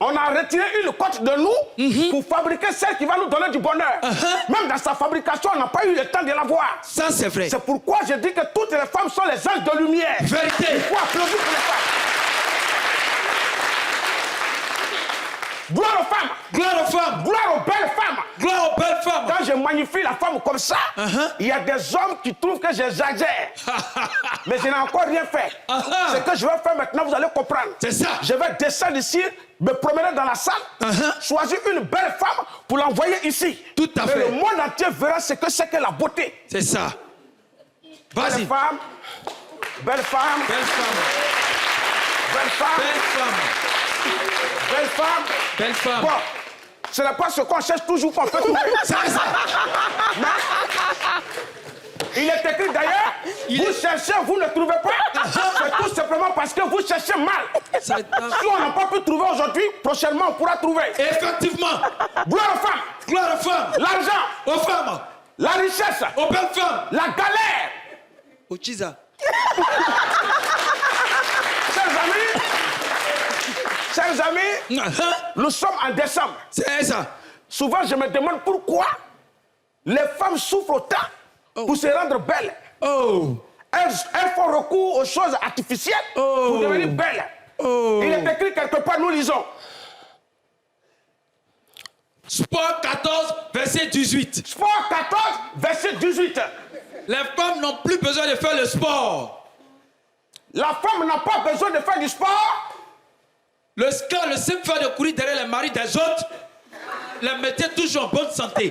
Speaker 11: on a retiré une côte de nous pour fabriquer celle qui va nous donner du bonheur. Même dans sa fabrication, on n'a pas eu le temps de la voir.
Speaker 8: Ça, c'est vrai.
Speaker 11: C'est pourquoi je dis que toutes les femmes sont les anges de lumière.
Speaker 8: Vérité.
Speaker 11: Il faut applaudir pour les femmes. Gloire aux femmes.
Speaker 8: Gloire aux femmes.
Speaker 11: Gloire aux belles femmes.
Speaker 8: Gloire aux belles femmes.
Speaker 11: Quand je magnifie la femme comme ça, il y a des hommes qui trouvent que j'exagère. Mais je n'ai encore rien fait. Ce que je vais faire maintenant, vous allez comprendre.
Speaker 8: C'est ça.
Speaker 11: Je vais descendre ici, me promener dans la salle, choisir une belle femme pour l'envoyer ici.
Speaker 8: Tout à fait.
Speaker 11: Mais le monde entier verra ce que c'est que la beauté.
Speaker 8: C'est ça. Vas-y.
Speaker 11: Belle femme. Belle femme.
Speaker 8: Belle femme.
Speaker 11: Belle femme.
Speaker 8: Belle femme.
Speaker 11: Belle femme.
Speaker 8: Belle femme.
Speaker 11: Bon, ce n'est pas ce qu'on cherche toujours qu'on peut trouver.
Speaker 8: Ça.
Speaker 11: Il est écrit d'ailleurs, Vous cherchez, vous ne trouvez pas. C'est tout simplement parce que vous cherchez mal. Si on n'a pas pu trouver aujourd'hui, prochainement on pourra trouver.
Speaker 12: Effectivement.
Speaker 11: Gloire aux femmes.
Speaker 12: Gloire aux femmes.
Speaker 11: L'argent.
Speaker 12: Aux femmes.
Speaker 11: La richesse.
Speaker 12: Aux belles femmes.
Speaker 11: La galère.
Speaker 12: Au Chiza.
Speaker 11: Chers amis, nous sommes en décembre.
Speaker 12: C'est ça.
Speaker 11: Souvent, je me demande pourquoi les femmes souffrent autant pour se rendre belles. Elles font recours aux choses artificielles pour devenir belles. Il est écrit quelque part, nous lisons.
Speaker 12: Sport 14, verset 18.
Speaker 11: Sport 14, verset 18.
Speaker 12: Les femmes n'ont plus besoin de faire le sport.
Speaker 11: La femme n'a pas besoin de faire du sport.
Speaker 12: Le simple fait de courir derrière les maris des autres les mettait toujours en bonne santé.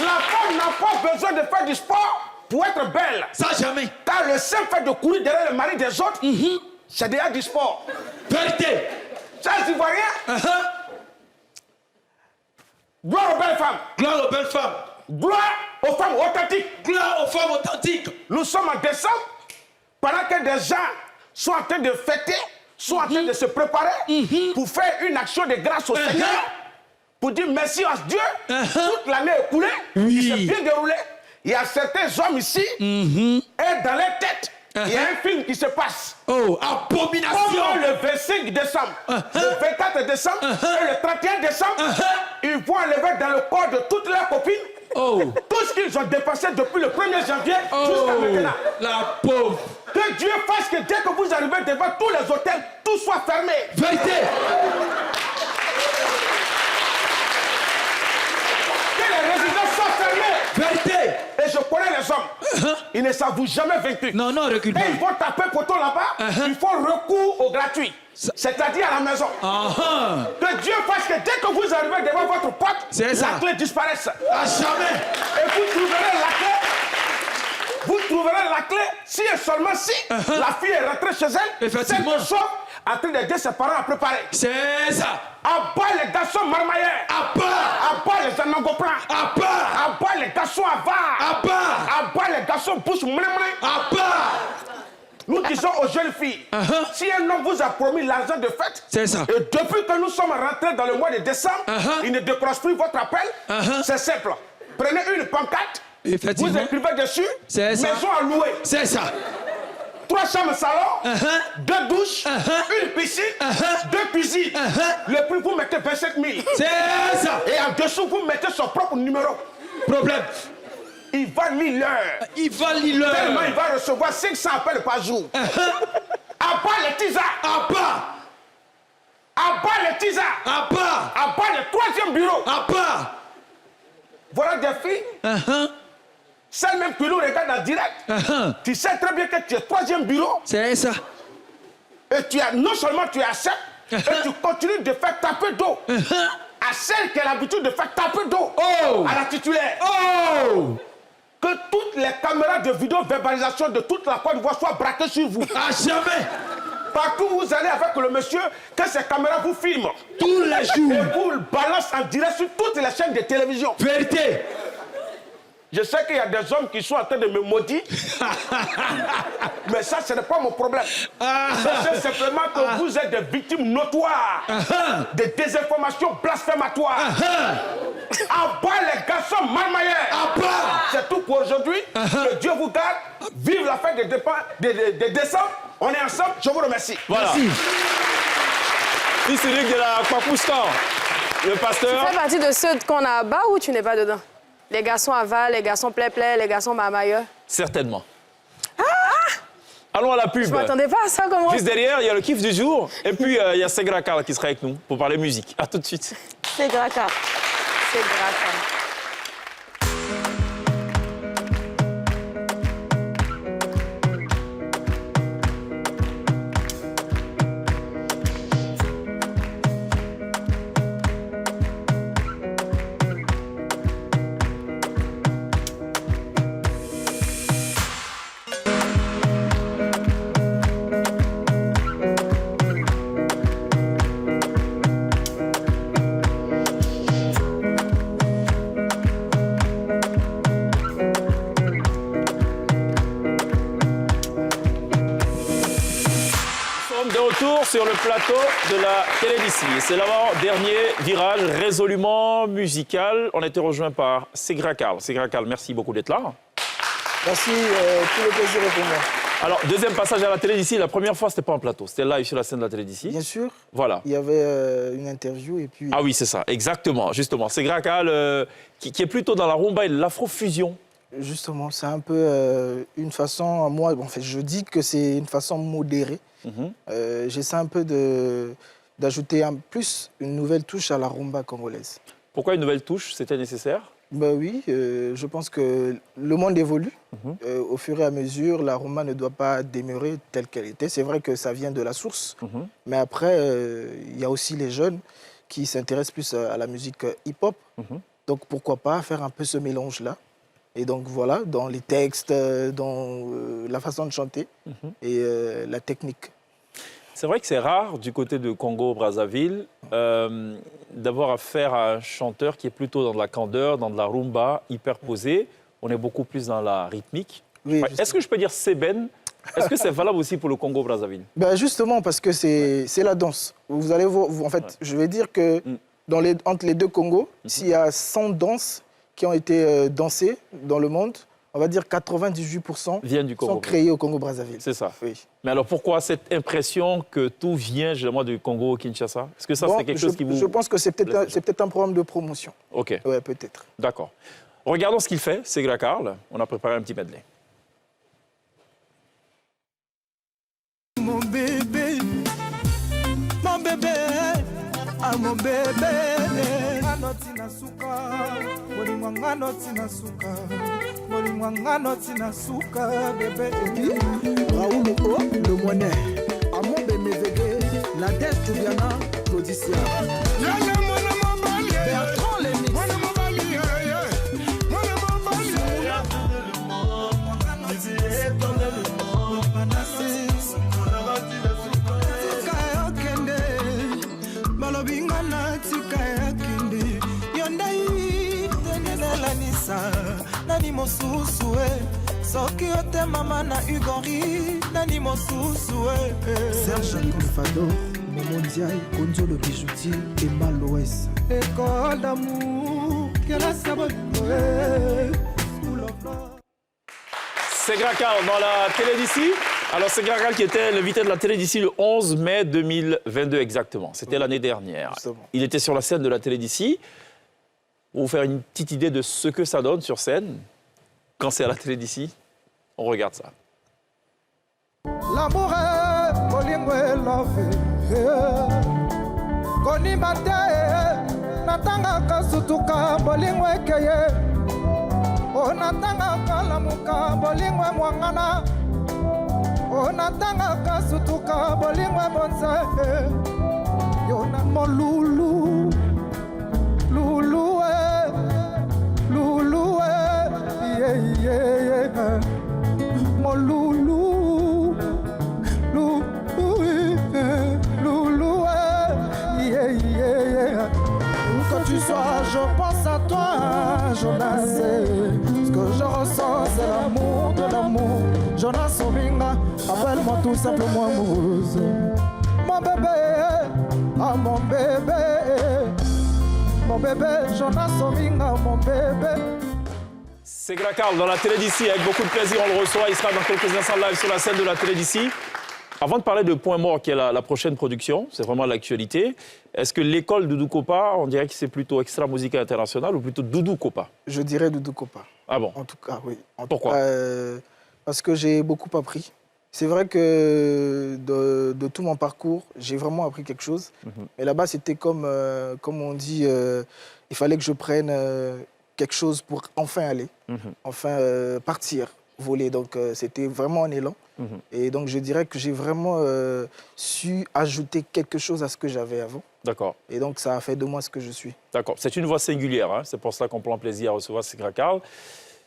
Speaker 11: La femme n'a pas besoin de faire du sport pour être belle.
Speaker 12: Ça jamais.
Speaker 11: Car le simple fait de courir derrière le mari des autres, c'est déjà du sport.
Speaker 12: Vérité.
Speaker 11: Chers Ivoiriens, gloire aux belles femmes.
Speaker 12: Gloire aux belles femmes.
Speaker 11: Gloire aux femmes authentiques.
Speaker 12: Gloire aux femmes authentiques.
Speaker 11: Nous sommes en décembre, pendant que des gens sont en train de fêter, sont en train de se préparer pour faire une action de grâce au Seigneur, pour dire merci à Dieu. Toute l'année écoulée, il s'est bien déroulé. Il y a certains hommes ici, et dans leur tête, il y a un film qui se passe.
Speaker 12: Oh, abomination!
Speaker 11: Comment le 25 décembre, le 24 décembre et le 31 décembre, ils vont enlever dans le corps de toutes leurs copines tout ce qu'ils ont dépensé depuis le 1er janvier jusqu'à maintenant.
Speaker 12: La pauvre!
Speaker 11: Que Dieu fasse que dès que vous arrivez devant tous les hôtels, tout soit fermé.
Speaker 12: Vérité!
Speaker 11: Que les résidences soient fermées.
Speaker 12: Vérité!
Speaker 11: Et je connais les hommes. Ils ne s'avouent jamais vaincus.
Speaker 12: Non, non, recule pas.
Speaker 11: Et ils vont taper poteau là-bas. Ils font recours au gratuit. C'est-à-dire à la maison. Que Dieu fasse que dès que vous arrivez devant votre porte, la clé disparaisse.
Speaker 12: À jamais.
Speaker 11: Et vous trouverez la clé. Vous trouverez la clé si et seulement si la fille est rentrée chez elle.
Speaker 12: Effectivement.
Speaker 11: Celle en train d'aider ses parents à préparer.
Speaker 12: C'est ça.
Speaker 11: À bas les garçons marmailleurs.
Speaker 12: À bas.
Speaker 11: À bas les anangoplans.
Speaker 12: À bas.
Speaker 11: À bas les garçons avares.
Speaker 12: À bas.
Speaker 11: À bas les garçons bouche mouin.
Speaker 12: À bas.
Speaker 11: Nous disons aux jeunes filles, si un homme vous a promis l'argent de fête,
Speaker 12: c'est ça.
Speaker 11: Et depuis que nous sommes rentrés dans le mois de décembre, il ne décroche plus votre appel, c'est simple. Prenez une pancarte, vous écrivez dessus, maison à louer.
Speaker 12: C'est ça.
Speaker 11: 3 chambres salon, 2 douches, une piscine, 2 cuisines. Le prix, vous mettez 27 000.
Speaker 12: C'est ça.
Speaker 11: Et en dessous, vous mettez son propre numéro.
Speaker 12: Problème.
Speaker 11: Il va lire l'heure.
Speaker 12: Il va lire l'heure.
Speaker 11: Tellement il va recevoir 500 appels par jour. À bas les tisards.
Speaker 12: À bas.
Speaker 11: À bas les tisards.
Speaker 12: À bas.
Speaker 11: À bas le 3e bureau.
Speaker 12: À bas.
Speaker 11: Voilà des filles. Celles même qui nous regardent en direct. Tu sais très bien que tu es 3e bureau.
Speaker 12: C'est ça.
Speaker 11: Et tu as, non seulement tu acceptes, et tu continues de faire taper d'eau. À celle qui a l'habitude de faire taper d'eau. À la titulaire. Que toutes les caméras de vidéo-verbalisation de toute la Côte d'Ivoire soient braquées sur vous.
Speaker 12: À jamais.
Speaker 11: Partout où vous allez avec le monsieur, que ces caméras vous filment.
Speaker 12: Tous les jours.
Speaker 11: Et vous le balancent en direct sur toutes les chaînes de télévision.
Speaker 12: Vérité.
Speaker 11: Je sais qu'il y a des hommes qui sont en train de me maudire. Mais ça, ce n'est pas mon problème. C'est simplement que vous êtes des victimes notoires de désinformations blasphématoires. À bas les garçons marmailleurs. C'est tout pour aujourd'hui. Que Dieu vous garde. Vive la fête de décembre. On est ensemble. Je vous remercie.
Speaker 1: Voilà.
Speaker 12: Merci.
Speaker 1: Ici Luc de la Kwakoustan, le pasteur.
Speaker 4: Tu fais partie de ceux qu'on a à bas ou tu n'es pas dedans? Les garçons aval, les garçons play-play, les garçons marmailleurs.
Speaker 1: Certainement. Allons à la pub.
Speaker 4: Je m'attendais pas à ça, comment?
Speaker 1: Juste derrière, il y a le kiff du jour. Et puis, il y a Segra Karl qui sera avec nous pour parler musique. À tout de suite.
Speaker 5: Segra Karl.
Speaker 4: Segra Karl.
Speaker 1: retour sur le plateau de la télé d'ici. C'est l'avant-dernier virage résolument musical. On a été rejoint par Segra Karl. Segra Karl, merci beaucoup d'être là.
Speaker 13: Merci, tout le plaisir est pour moi.
Speaker 1: Alors, deuxième passage à la télé d'ici. La première fois, c'était pas en plateau. C'était live sur la scène de la télé d'ici.
Speaker 13: Bien sûr.
Speaker 1: Voilà.
Speaker 13: Il y avait une interview et puis...
Speaker 1: Ah oui, c'est ça, exactement, justement. Segra Karl, qui est plutôt dans la rumba et l'afrofusion.
Speaker 13: Justement, c'est un peu une façon, moi, en fait, je dis que c'est une façon modérée. J'essaie un peu d'ajouter plus une nouvelle touche à la rumba congolaise.
Speaker 1: Pourquoi une nouvelle touche? C'était nécessaire?
Speaker 13: Ben oui, je pense que le monde évolue. Au fur et à mesure, la rumba ne doit pas demeurer telle qu'elle était. C'est vrai que ça vient de la source, mais après, il y a aussi les jeunes qui s'intéressent plus à la musique hip-hop. Donc pourquoi pas faire un peu ce mélange-là. Et donc voilà, dans les textes, dans la façon de chanter et la technique.
Speaker 1: C'est vrai que c'est rare du côté de Congo-Brazzaville d'avoir affaire à un chanteur qui est plutôt dans de la candeur, dans de la rumba, hyper posé. On est beaucoup plus dans la rythmique.
Speaker 13: Oui,
Speaker 1: est-ce que je peux dire Seben? Est-ce que c'est valable aussi pour le Congo-Brazzaville?
Speaker 13: Ben justement, parce que c'est la danse. Vous allez voir, en fait, je vais dire que entre les deux Congos, s'il y a 100 danses qui ont été dansées dans le monde, on va dire 98%
Speaker 1: viennent du Congo.
Speaker 13: Sont créés au Congo-Brazzaville.
Speaker 1: C'est ça.
Speaker 13: Oui.
Speaker 1: Mais alors pourquoi cette impression que tout vient généralement du Congo au Kinshasa? Est-ce que ça, c'est quelque chose qui vous...
Speaker 13: Je pense que c'est peut-être un problème de promotion.
Speaker 1: OK.
Speaker 13: Ouais, peut-être.
Speaker 1: D'accord. Regardons ce qu'il fait, Segra Karl. On a préparé un petit medley.
Speaker 14: Mon bébé, ah mon bébé, anoti na suka, bolingwanga noti na suka, bolingwanga noti na suka, bébé.
Speaker 15: Raoul O, le monnaie, Amombe Mevege, la dèche Toubiana, Claudicia. Bertrand Lémix.
Speaker 14: Nani mosusu soki otema mana ugori nani mosusu
Speaker 15: Serge Confador, Momo Ndiaye, Konzo le bijoutier et Malouès.
Speaker 14: École d'amour, quelle a sa
Speaker 1: Segra Karl dans la télé d'ici. Alors Segra Karl qui était l'invité de la télé d'ici le 11 mai 2022 exactement. C'était l'année dernière. Il était sur la scène de la télé d'ici. Pour vous faire une petite idée de ce que ça donne sur scène, quand c'est à la télé d'ici, on regarde ça.
Speaker 14: L'amour est bolingwe love. Koni mate natanga kasutuka bolingwe keye. O natanga kalamuka bolingwe mwangana. O natanga kasutuka bolingwe bonse. Yona molulu. Lulu, Lulu, yeah, yeah, yeah. Mon Lulu, Lulu, Lulu, yeah, yeah, yeah. Où que tu sois, je pense à toi, Jonas. Ce que je ressens, c'est l'amour de l'amour. Jonas Ominga, appelle-moi tout simplement amoureuse. Mon bébé, ah mon bébé. Mon bébé, Jonas Ominga, mon bébé.
Speaker 1: Segra Karl dans la télé d'ici, avec beaucoup de plaisir, on le reçoit. Il sera dans quelques instants live sur la scène de la télé d'ici. Avant de parler de Point Mort, qui est la prochaine production, c'est vraiment l'actualité, est-ce que l'école Doudou Kopa, on dirait que c'est plutôt Extra Musica International ou plutôt Doudou Kopa?
Speaker 13: Je dirais Doudou Kopa.
Speaker 1: Ah bon?
Speaker 13: En tout cas, oui.
Speaker 1: Pourquoi?
Speaker 13: Parce que j'ai beaucoup appris. C'est vrai que de tout mon parcours, j'ai vraiment appris quelque chose. Mais là-bas, c'était comme on dit, il fallait que je prenne quelque chose pour enfin aller, enfin partir, voler. Donc, c'était vraiment un élan. Et donc, je dirais que j'ai vraiment su ajouter quelque chose à ce que j'avais avant.
Speaker 1: D'accord.
Speaker 13: Et donc, ça a fait de moi ce que je suis.
Speaker 1: D'accord. C'est une voix singulière. Hein. C'est pour ça qu'on prend plaisir à recevoir Segra Karl.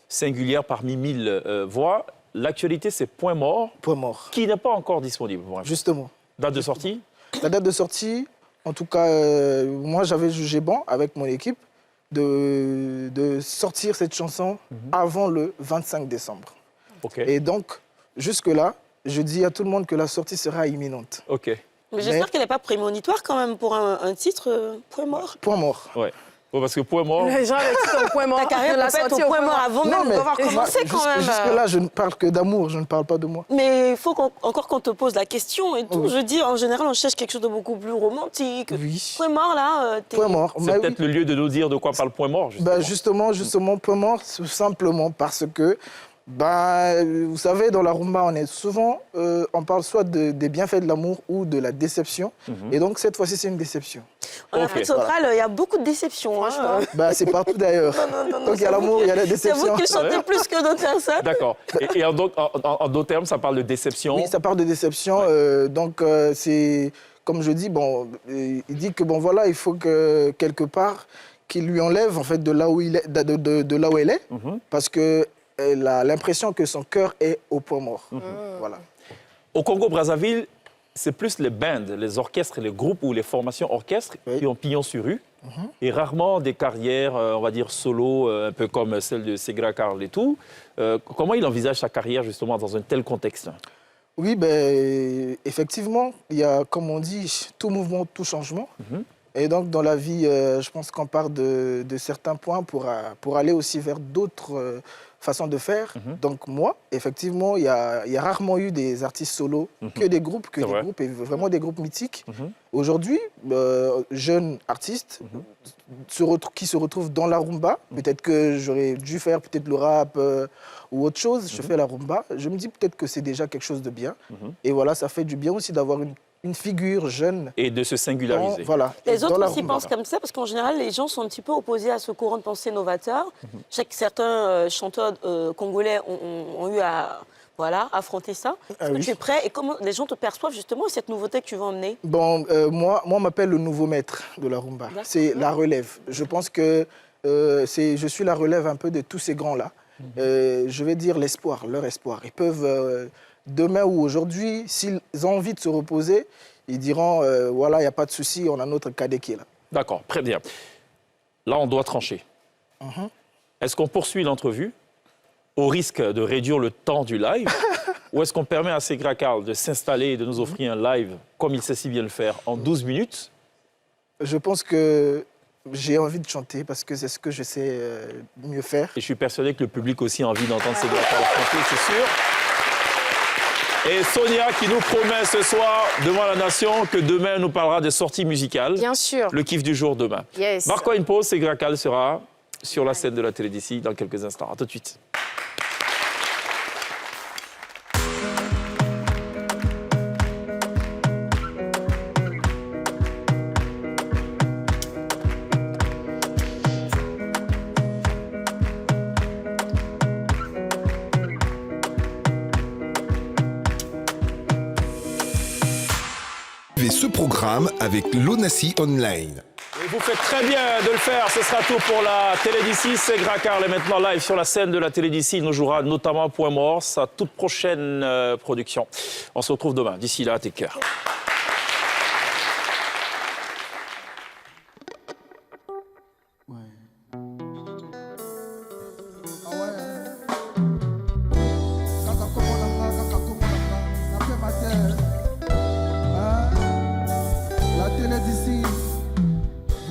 Speaker 1: Singulière parmi 1000 voix. L'actualité, c'est Point Mort.
Speaker 13: Point Mort.
Speaker 1: Qui n'est pas encore disponible. Bref.
Speaker 13: Justement.
Speaker 1: Date de sortie?
Speaker 13: La date de sortie, en tout cas, moi, j'avais jugé bon avec mon équipe de sortir cette chanson avant le 25 décembre.
Speaker 1: Ok.
Speaker 13: Et donc, jusque-là, je dis à tout le monde que la sortie sera imminente.
Speaker 1: Ok.
Speaker 5: Mais j'espère qu'elle n'est pas prémonitoire quand même pour un titre point mort.
Speaker 13: Point mort.
Speaker 1: Ouais. Bon, parce que point mort...
Speaker 4: Les gens avec qui au point mort.
Speaker 5: Ta carrière peut être au point mort avant même d'avoir commencé quand même.
Speaker 13: Jusque-là, je ne parle que d'amour, je ne parle pas de moi.
Speaker 5: Mais il faut encore qu'on te pose la question et tout. Je dis, en général, on cherche quelque chose de beaucoup plus romantique.
Speaker 13: Oui.
Speaker 5: Point mort, là,
Speaker 13: Point mort.
Speaker 1: C'est peut-être le lieu de nous dire de quoi parle point mort, justement.
Speaker 13: Justement, point mort, tout simplement parce que, vous savez, dans la rumba, on est souvent, on parle soit des bienfaits de l'amour ou de la déception. Et donc, cette fois-ci, c'est une déception.
Speaker 5: En Afrique centrale, il y a beaucoup de déceptions.
Speaker 13: C'est partout d'ailleurs. Donc, il y a l'amour, il y a la déception.
Speaker 5: C'est vous qui le sentez plus que d'autres personnes.
Speaker 1: D'accord. Et en d'autres termes, ça parle de déception.
Speaker 13: Oui, ça parle de déception. Donc, c'est, comme je dis, il dit que, voilà, il faut que, quelque part, qu'il lui enlève, en fait, de là où il est, de là où elle est. Parce que elle a l'impression que son cœur est au point mort. Voilà.
Speaker 1: Au Congo-Brazzaville, c'est plus les bands, les orchestres, les groupes ou les formations orchestres qui ont pignon sur rue. Et rarement des carrières, on va dire, solo, un peu comme celle de Segra Karl et tout. Comment il envisage sa carrière, justement, dans un tel contexte?
Speaker 13: Oui, effectivement, il y a, comme on dit, tout mouvement, tout changement. Et donc, dans la vie, je pense qu'on part de certains points pour aller aussi vers d'autres façons de faire. Donc, moi, effectivement, il y a rarement eu des artistes solos, que des groupes, et vraiment des groupes mythiques. Aujourd'hui, jeunes artistes qui se retrouvent dans la rumba, peut-être que j'aurais dû faire peut-être le rap ou autre chose, je fais la rumba, je me dis peut-être que c'est déjà quelque chose de bien. Et voilà, ça fait du bien aussi d'avoir une figure jeune.
Speaker 1: Et de se singulariser.
Speaker 13: Voilà.
Speaker 5: Les autres aussi pensent comme ça, parce qu'en général, les gens sont un petit peu opposés à ce courant de pensée novateur. Je sais que certains chanteurs congolais ont eu à affronter ça. Est-ce que tu es prêt? Et comment les gens te perçoivent justement cette nouveauté que tu vas emmener?
Speaker 13: Moi, on m'appelle le nouveau maître de la rumba. C'est la relève. Je pense que je suis la relève un peu de tous ces grands-là. Je vais dire l'espoir, leur espoir. Ils peuvent... demain ou aujourd'hui, s'ils ont envie de se reposer, ils diront, voilà, il n'y a pas de souci, on a notre cadet qui est là.
Speaker 1: D'accord, très bien. Là, on doit trancher. Est-ce qu'on poursuit l'entrevue au risque de réduire le temps du live ou est-ce qu'on permet à Segra Karl de s'installer et de nous offrir un live, comme il sait si bien le faire, en 12 minutes?
Speaker 13: Je pense que j'ai envie de chanter parce que c'est ce que je sais mieux faire.
Speaker 1: Et je suis persuadé que le public aussi a envie d'entendre Segra Karl chanter, c'est sûr. Et Sonia qui nous promet ce soir devant la nation que demain elle nous parlera des sorties musicales.
Speaker 4: Bien sûr.
Speaker 1: Le kiff du jour demain.
Speaker 4: Yes.
Speaker 1: Marquons une pause, Segra Karl sera sur la scène de la télé d'ici dans quelques instants. À tout de suite.
Speaker 2: Ce programme avec l'Onassi Online.
Speaker 1: Et vous faites très bien de le faire. Ce sera tout pour la télé d'ici. Segra Karl est maintenant live sur la scène de la télé d'ici. Il nous jouera notamment Point mort, sa toute prochaine production. On se retrouve demain. D'ici là, tes cœurs.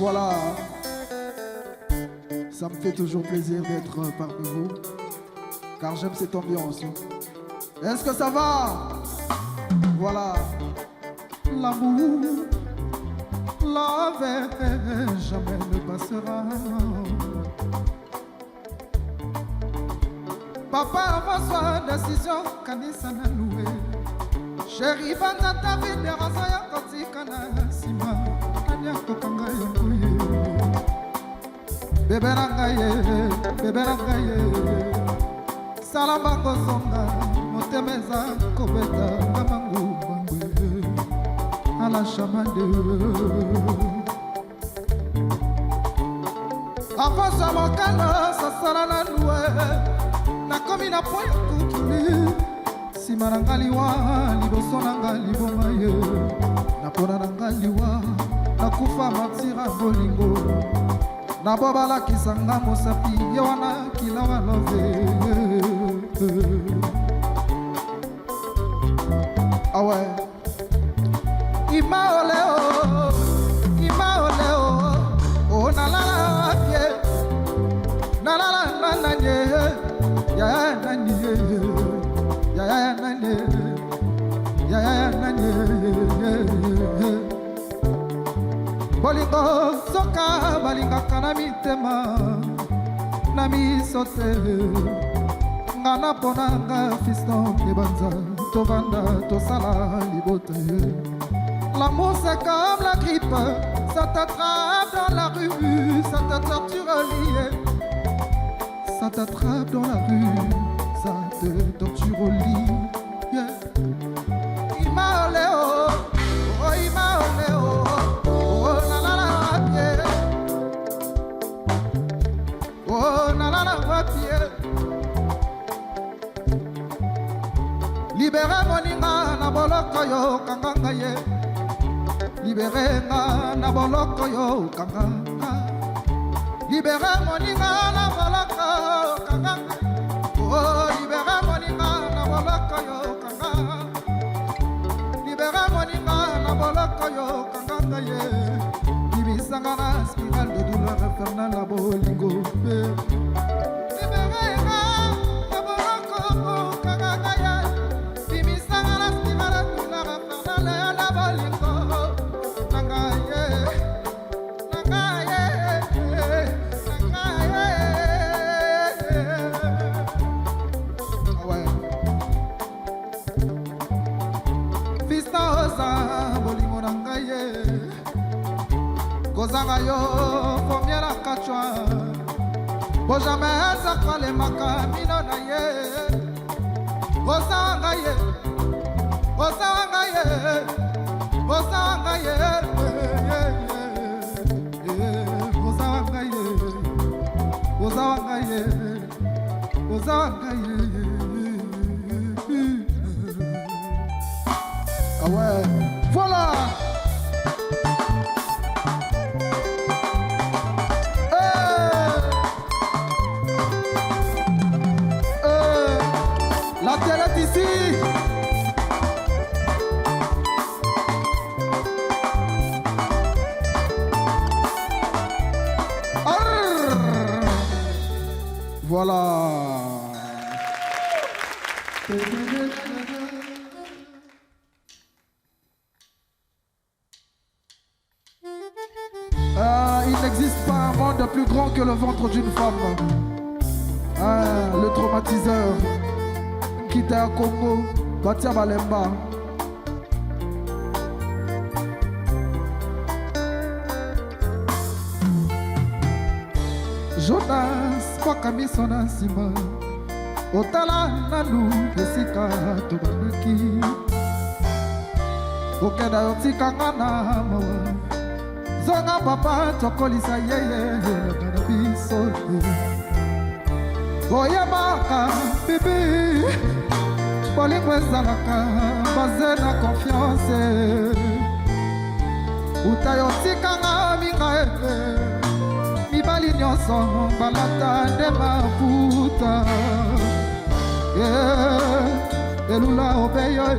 Speaker 14: Voilà, ça me fait toujours plaisir d'être parmi vous, car j'aime cette ambiance. Est-ce que ça va? Voilà, l'amour, l'avait jamais ne passera. Papa, reçoit décision, kanisa na loué. Chéri, banga ta vie, de rasaya katika na sima. Bébé Rangaye, Salamba Kosonga, Motemeza, Kobeta, Kamangu, Bangwe, Ala Chamade. Avant ça, mon cano, ça sera la louée, na komi na poyo kukili, si marangaliwa, liboso nangalibomaye, na pona nangaliwa. Nakufa matira bolingo na bobala kisanga mosapi ye wana kila walove awe Ima ole oh, oh na la la yeah, na la la la la yeah, ya na yeah, ya na yeah, ya na yeah. Bolingo soka balinga kana mitema na miso te ngana ponanga fiston kebanza tovanda tosala libota. L'amour c'est comme la grippe, ça t'attrape dans la rue, ça te torture lié. Ça t'attrape dans la rue, ça te torture au lit. Yeah. Il m'a olé oh, oh il m'a olé oh, oh la la la yeah. Oh la la la yeah. Libérez moninga na boloko yo kanganga ye. Libérez nga na boloko yo kanganga. Libérez moninga na boloko kanganga. Oh libérez moninga na boloko yo kanganga. Libérez moninga na boloko yo kanganga ye. Ibisanga na spirale de douleur infernale la bolingo. Libérez nga na boloko kanganga ye. Ibisanga na spirale de douleur infernale la bolingo. Kozanga yo pomiera kachwa Bojame zakale makamino na ye Kozanga ye Kozanga ye Kozanga ye Kozanga ye Kozanga ye Kozanga ye Ah ouais, voilà. La télé est ici. Voilà. Il n'existe pas un monde plus grand que le ventre d'une femme. Le traumatiseur. Quitte à Congo, Batia Balemba. Jonas, Wakamisona Sima. Otala Nanu, Jessica Tobanaki. Okeda Yotika Ngana Mawa. Zonga Papa, Tokolisa Yeye, Kanabiso. Oyamaka, bibi. Bolingo ezalaka basé na confiance. Utayotikanga minga mibali nyonso balata nde mafuta. Elula obeyo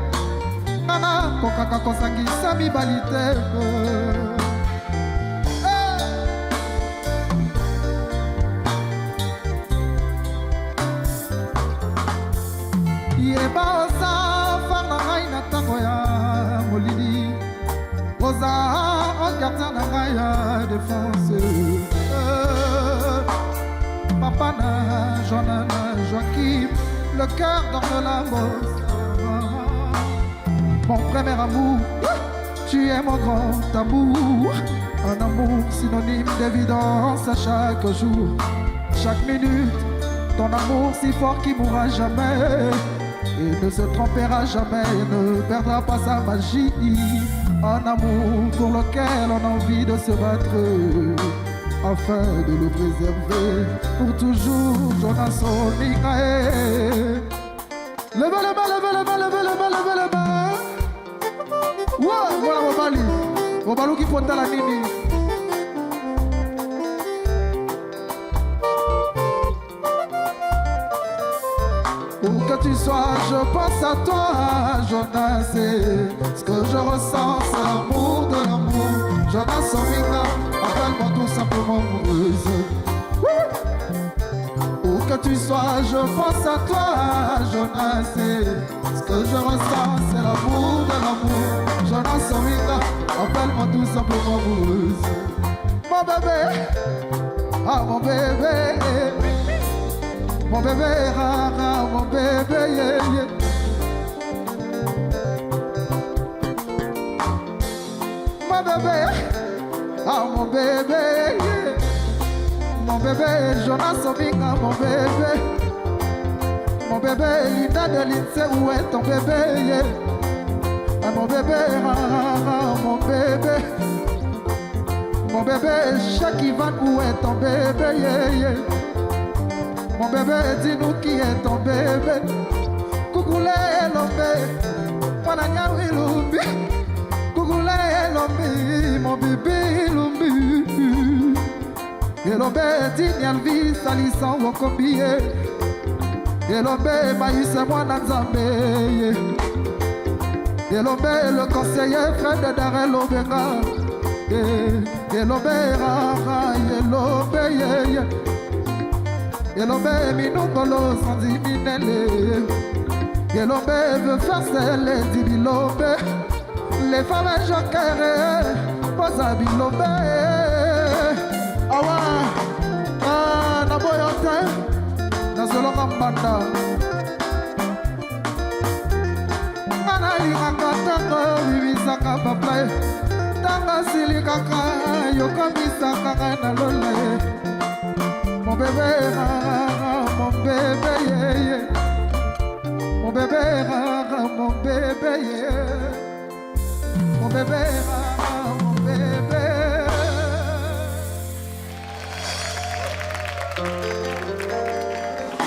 Speaker 14: ngana kokaka kosangisa mibali te. Yeba oza fana ngai na tango ya molili. Oza gardien na ngai ya défense. Papa na Jean na Joachim, le cœur dans la bosse. Mon premier amour, tu es mon grand amour. Un amour synonyme d'évidence à chaque jour, chaque minute. Ton amour si fort qui mourra jamais. Et ne se trompera jamais, et ne perdra pas sa magie. Un amour pour lequel on a envie de se battre, afin de le préserver pour toujours. Jonas Onikae. Levez les mains, levez les mains, levez les mains, levez les mains. Ouais, voilà Mobali. Mobalou qui faut la nini. Que tu tu sois, je pense à toi, Jonas. Ce que je ressens, c'est l'amour de l'amour. Jonas Ominga, appelle-moi tout simplement amoureuse. Où que tu sois, je pense à toi, Jonas. Ce que je ressens, c'est l'amour de l'amour. Jonas Ominga, appelle-moi tout simplement amoureuse. Mon bébé, ah mon bébé, mon bébé rara, mon bébé yeah, yeah. Mon bébé, ah mon bébé yeah. Mon bébé Jonas Ominga, mon bébé. Mon bébé Linda de Lindsay, où est ton bébé yeah. Ah mon bébé rara, mon bébé. Mon bébé Jacques Ivan, où est ton bébé yeah, yeah. Mon bébé, dis-nous qui est ton bébé. Coucoulé l'homme, Pananya Wilumbi. Coucoulé l'homme, mon bébé l'homme. Et l'homme, Dinyalvi, Salissan, Wokombie. Et l'homme, Maïs, moi, Nanzambe. Et l'homme, le conseiller, frère de Darel Obenga. Et l'homme, Rara, et l'homme, yeah. Yelombe minungolo sanzi minele. Yelombe veut faire celle di bilombe. Les femmes jokere posa bilombe. Awa na boyote na zolonga mbanda. Analinga katanga bibisaka baplae. Tanga silikaka yokomisaka na lole. Mon bébé, mon bébé, yeah, yeah. Mon bébé, mon bébé, yeah. Mon bébé, mon bébé.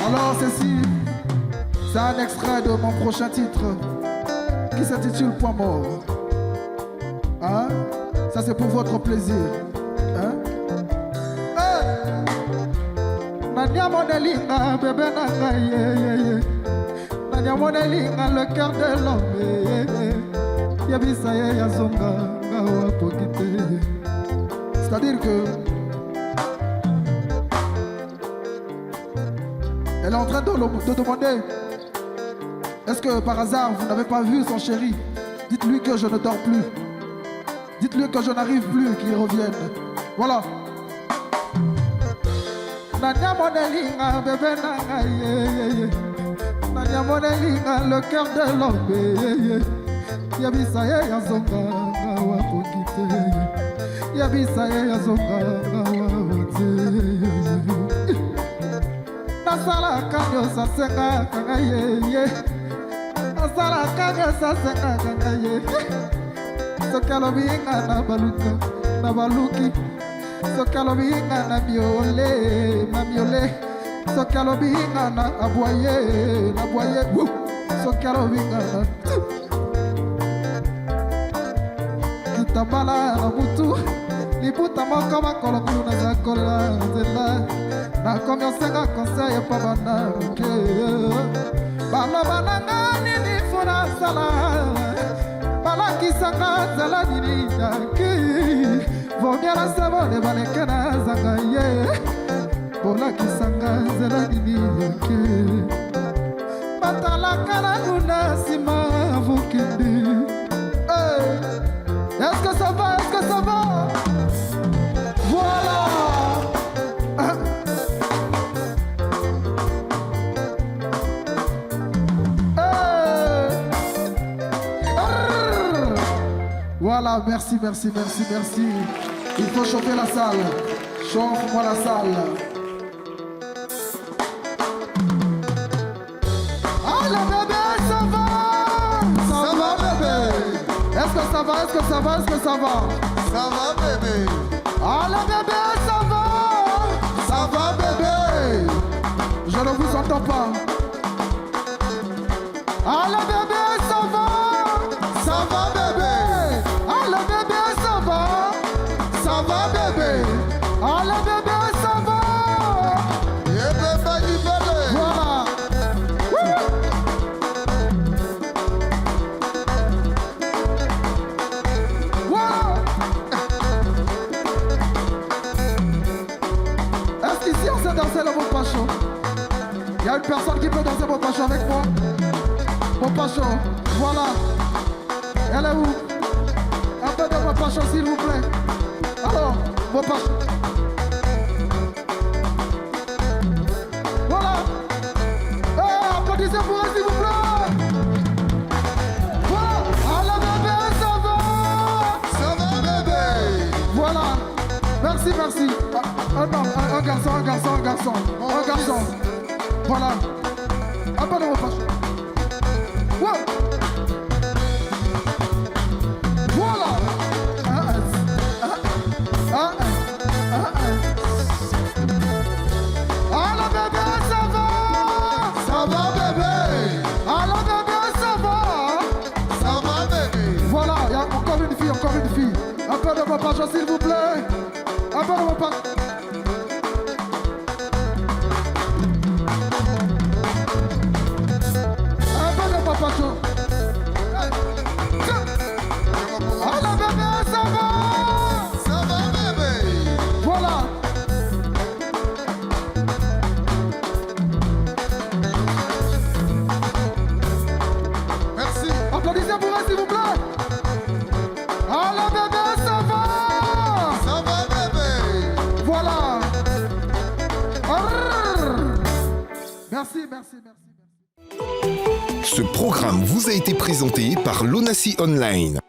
Speaker 14: Alors ceci, c'est un extrait de mon prochain titre qui s'intitule Point mort. Hein? Ça c'est pour votre plaisir. Hein? Nanya monelinga bébé nanga yeah yeah yeah. Nanya monelinga le cœur de l'homme yeah, yeah. Yabisa ye yazonga ngawa pokite. C'est-à-dire que elle est en train de demander est-ce que par hasard vous n'avez pas vu son chéri? Dites-lui que je ne dors plus. Dites-lui que je n'arrive plus, qu'il revienne. Voilà. Nanya monelinga bébé nanga yeah yeah yeah. Nanya monelinga le cœur de l'homme yeah yeah. Yabisa ye yazonga ngawa pokite. Yabisa ye yazonga ngawa wote. Nasala kanyo sa senga kanga yeah yeah. Nasala kanyo sa senga kanga yeah. Sokalo binga na baluka na baluki. Sokalo binga na miole, Sokalo binga na aboye, Sokalo binga na Kitabala na mutu, libuta moko makolo kuna za kola zela. Na komyo senga conseil pa bana ke. Bala bananga nini funa sala. Bala kisanga zala nini ki. Vomia la savone balekana zanga ye. Bola kisanga zela nini yake. Matala kana nuna sima vukindi. Est-ce que ça va? Est-ce que ça va? Voilà. Voilà, merci, merci, merci, merci. Il faut chauffer la salle. Chauffe-moi la salle. Allez bébé, ça va? Ça va bébé? Est-ce que ça va? Est-ce que ça va? Est-ce que ça va? Ça va bébé? Allez bébé, ça va? Ça va bébé? Je ne vous entends pas. Allez bébé, ça va? Ça va bébé? Allez bébé, ça va? Ça va bébé? Allez bébé, ça va? Et bébé, voilà. personne qui peut danser mon pacho avec moi? Mon pacho, voilà. Elle est où? Un peu de mon pacho, s'il vous plaît. Alors, mon pacho. Voilà. Applaudissez pour elle, s'il vous plaît. Voilà. Alors, bébé, ça va? Ça va, bébé? Voilà. Merci, merci. Un garçon. Voilà. Un peu de mon pacho. Ouais. Voilà. Alors bébé, ça va? Ça va bébé? Alors bébé, ça va? Ça va bébé? Voilà, il y a encore une fille. Un peu de mon pacho, s'il vous plaît. Un peu de mon pacho. Pacho. Alors bébé, ça va? Ça va bébé? Voilà. Merci. Applaudissez pour elle, s'il vous plaît. Alors bébé, ça va? Ça va bébé? Voilà. Merci.
Speaker 2: Ce programme vous a été présenté par l'ONACI Online.